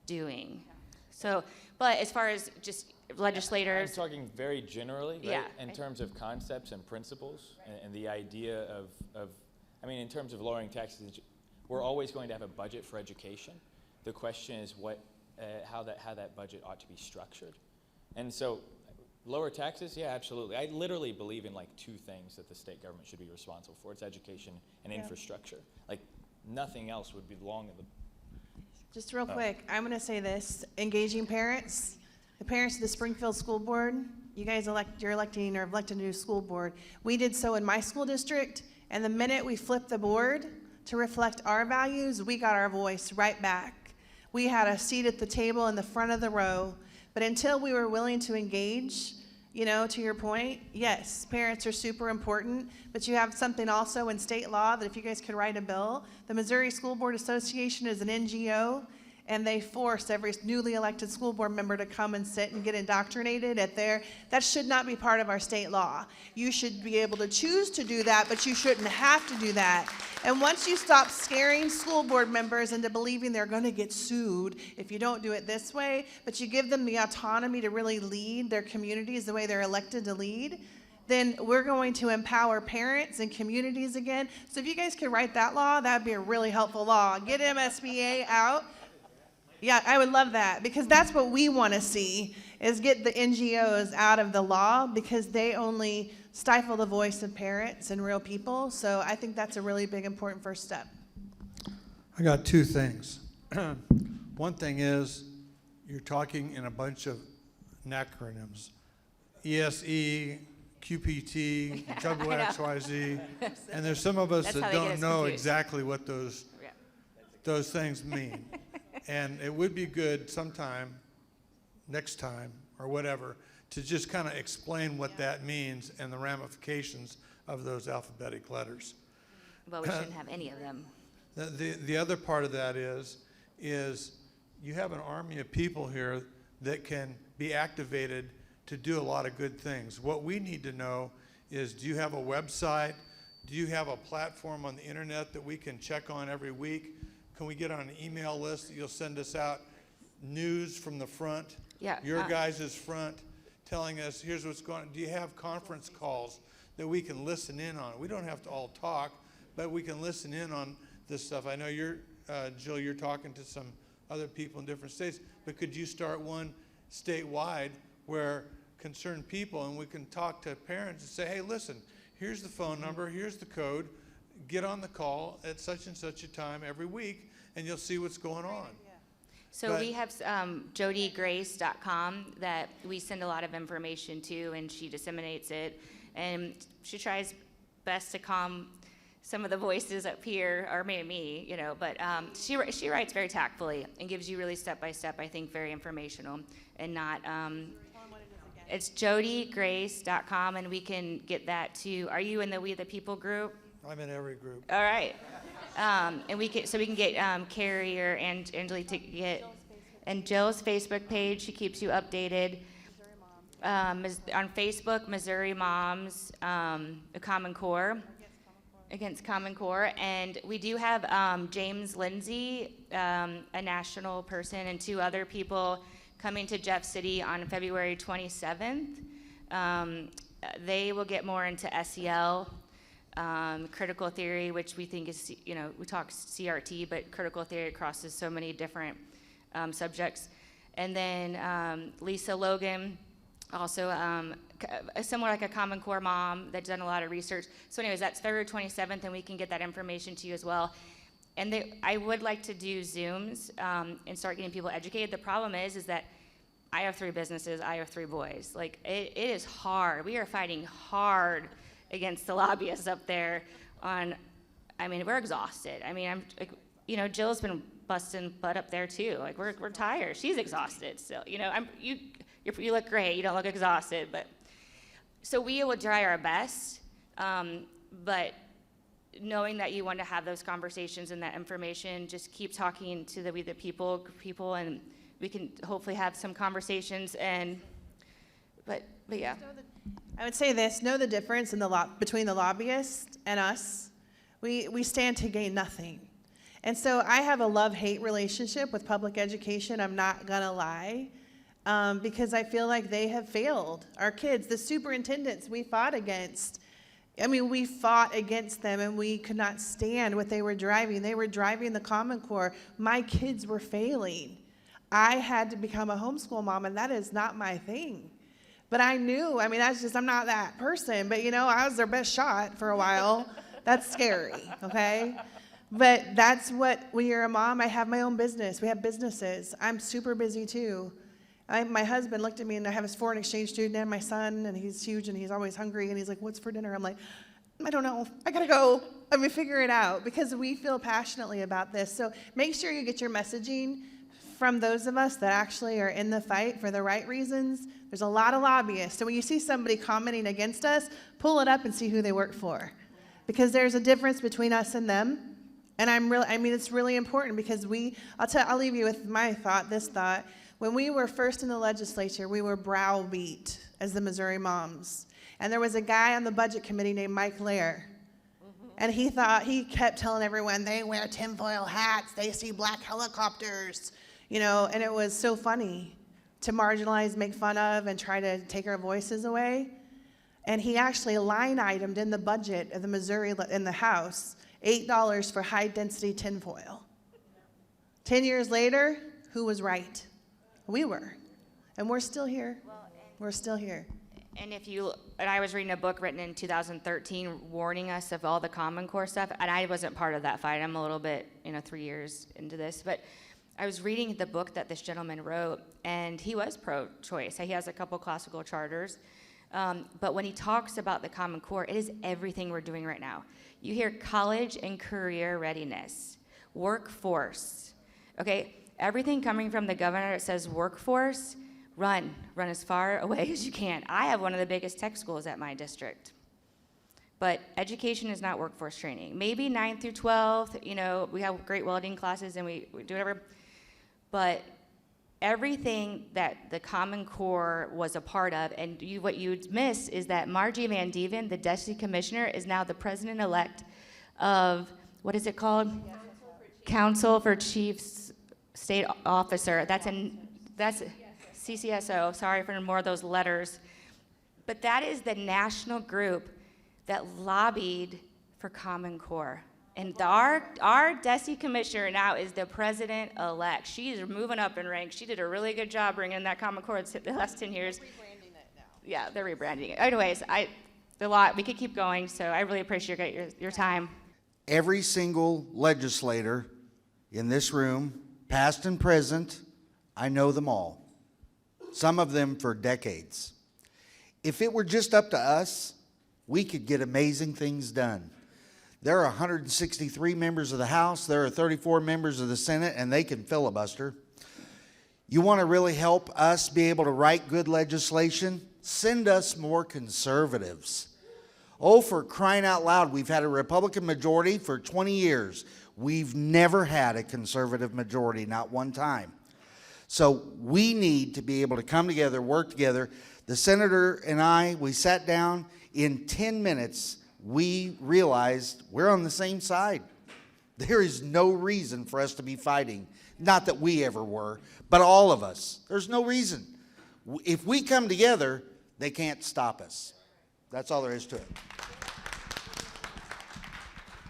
doing. Yeah. So, but as far as just legislators. I'm talking very generally, right? Yeah. In terms of concepts and principles, right. and the idea of, I mean, in terms of lowering taxes, we're always going to have a budget for education. The question is how that budget ought to be structured. And so, lower taxes, yeah, absolutely. I literally believe in like 2 things that the state government should be responsible for. It's education and infrastructure. Like nothing else would belong in the. Just real quick, I'm going to say this: engaging parents, the parents of the Springfield School Board. You guys you're electing or have elected a new school board. We did so in my school district, and the minute we flipped the board to reflect our values, we got our voice right back. We had a seat at the table in the front of the row. But until we were willing to engage, you know, to your point, yes, parents are super important, but you have something also in state law that if you guys could write a bill, the Missouri School Board Association is an NGO, and they force every newly elected school board member to come and sit and get indoctrinated at that should not be part of our state law. You should be able to choose to do that, but you shouldn't have to do that. And once you stop scaring school board members into believing they're going to get sued if you don't do it this way, but you give them the autonomy to really lead their communities the way they're elected to lead, then we're going to empower parents and communities again. So if you guys could write that law, that would be a really helpful law. Get MSBA out. Yeah, I would love that, because that's what we want to see, is get the NGOs out of the law, because they only stifle the voice of parents and real people. So I think that's a really big, important first step. I got 2 things. One thing is, you're talking in a bunch of acronyms. ESE, QPT, WXYZ, and there's some of us that don't know exactly what those things mean. And it would be good sometime, next time, or whatever, to just kind of explain what that means and the ramifications of those alphabetic letters. Well, we shouldn't have any of them. The other part of that is you have an army of people here that can be activated to do a lot of good things. What we need to know is, do you have a website? Do you have a platform on the internet that we can check on every week? Can we get on an email list that you'll send us out news from the front? Yeah. Your guys' front, telling us, here's what's going on. Do you have conference calls that we can listen in on? We don't have to all talk, but we can listen in on this stuff. I know you're, Jill, you're talking to some other people in different states, but could you start one statewide where concerned people, and we can talk to parents and say, hey, listen, here's the phone number, here's the code, get on the call at such and such a time every week, and you'll see what's going on. So we have jodygrace.com that we send a lot of information to, and she disseminates it, and she tries best to calm some of the voices up here, or maybe me, you know, but she writes very tactfully and gives you really step-by-step, I think, very informational, and not, it's jodygrace.com, and we can get that to, are you in the We the People group? I'm in every group. All right. And we can get Carrie or Angelique to get, and Jill's Facebook page, she keeps you updated. On Facebook, Missouri Moms, the Common Core, against Common Core. And we do have James Lindsay, a national person, and 2 other people coming to Jeff City on February 27th. They will get more into SEL, critical theory, which we think is, you know, we talk CRT, but critical theory crosses so many different subjects. And then Lisa Logan Also, similar like a Common Core mom that's done a lot of research. So anyways, that's February 27th, and we can get that information to you as well. And I would like to do Zooms and start getting people educated. The problem is that I have 3 businesses, I have 3 boys. Like, it is hard. We are fighting hard against the lobbyists up there on, I mean, we're exhausted. I mean, I'm, like, you know, Jill's been busting butt up there too. Like, we're tired. She's exhausted still. You know, you look great. You don't look exhausted, but so we will try our best. But knowing that you want to have those conversations and that information, just keep talking to the people, and we can hopefully have some conversations. And but yeah. I would say this: know the difference in between the lobbyists and us. We stand to gain nothing. And so I have a love-hate relationship with public education, I'm not gonna lie, because I feel like they have failed our kids. The superintendents we fought against, I mean, we fought against them and we could not stand what they were driving. They were driving the Common Core. My kids were failing. I had to become a homeschool mom, and that is not my thing. But I knew, I mean, I'm not that person, but you know, I was their best shot for a while. That's scary, okay? But that's what, when you're a mom, I have my own business. We have businesses. I'm super busy too. My husband looked at me, and I have his foreign exchange student and my son, and he's huge and he's always hungry, and he's like, what's for dinner? I'm like, I don't know. I gotta go. I mean, figure it out, because we feel passionately about this. So make sure you get your messaging from those of us that actually are in the fight for the right reasons. There's a lot of lobbyists. So when you see somebody commenting against us, pull it up and see who they work for. Because there's a difference between us and them. And I mean, it's really important, because I'll leave you with this thought. When we were first in the legislature, we were browbeat as the Missouri moms. And there was a guy on the budget committee named Mike Lair. And he kept telling everyone, they wear tinfoil hats, they see black helicopters, you know, and it was so funny to marginalize, make fun of, and try to take our voices away. And he actually line itemed in the budget of the Missouri, in the House, $8 for high-density tinfoil. 10 years later, who was right? We were. And we're still here. We're still here. And I was reading a book written in 2013 warning us of all the Common Core stuff, and I wasn't part of that fight. I'm a little bit, 3 years into this, but I was reading the book that this gentleman wrote, and he was pro-choice. He has a couple classical charters. But when he talks about the Common Core, it is everything we're doing right now. You hear college and career readiness, workforce, okay? Everything coming from the governor that says workforce, run as far away as you can. I have one of the biggest tech schools at my district. But education is not workforce training. Maybe 9th through 12th, we have great welding classes and we do whatever. But everything that the Common Core was a part of, and what you'd miss is that Margie Van Dieven, the DESE commissioner, is now the president-elect of, what is it called? Council for Chiefs State Officer. That's CCSO, sorry for more of those letters. But that is the national group that lobbied for Common Core. And our DESE commissioner now is the president-elect. She's moving up in rank. She did a really good job bringing that Common Core the last 10 years. They're rebranding it now. Yeah, they're rebranding it. Anyways, we could keep going, so I really appreciate your time. Every single legislator in this room, past and present, I know them all. Some of them for decades. If it were just up to us, we could get amazing things done. There are 163 members of the House, there are 34 members of the Senate, and they can filibuster. You want to really help us be able to write good legislation? Send us more conservatives. Oh, for crying out loud, we've had a Republican majority for 20 years. We've never had a conservative majority, not one time. So we need to be able to come together, work together. The senator and I, we sat down. In 10 minutes, we realized we're on the same side. There is no reason for us to be fighting. Not that we ever were, but all of us. There's no reason. If we come together, they can't stop us. That's all there is to it.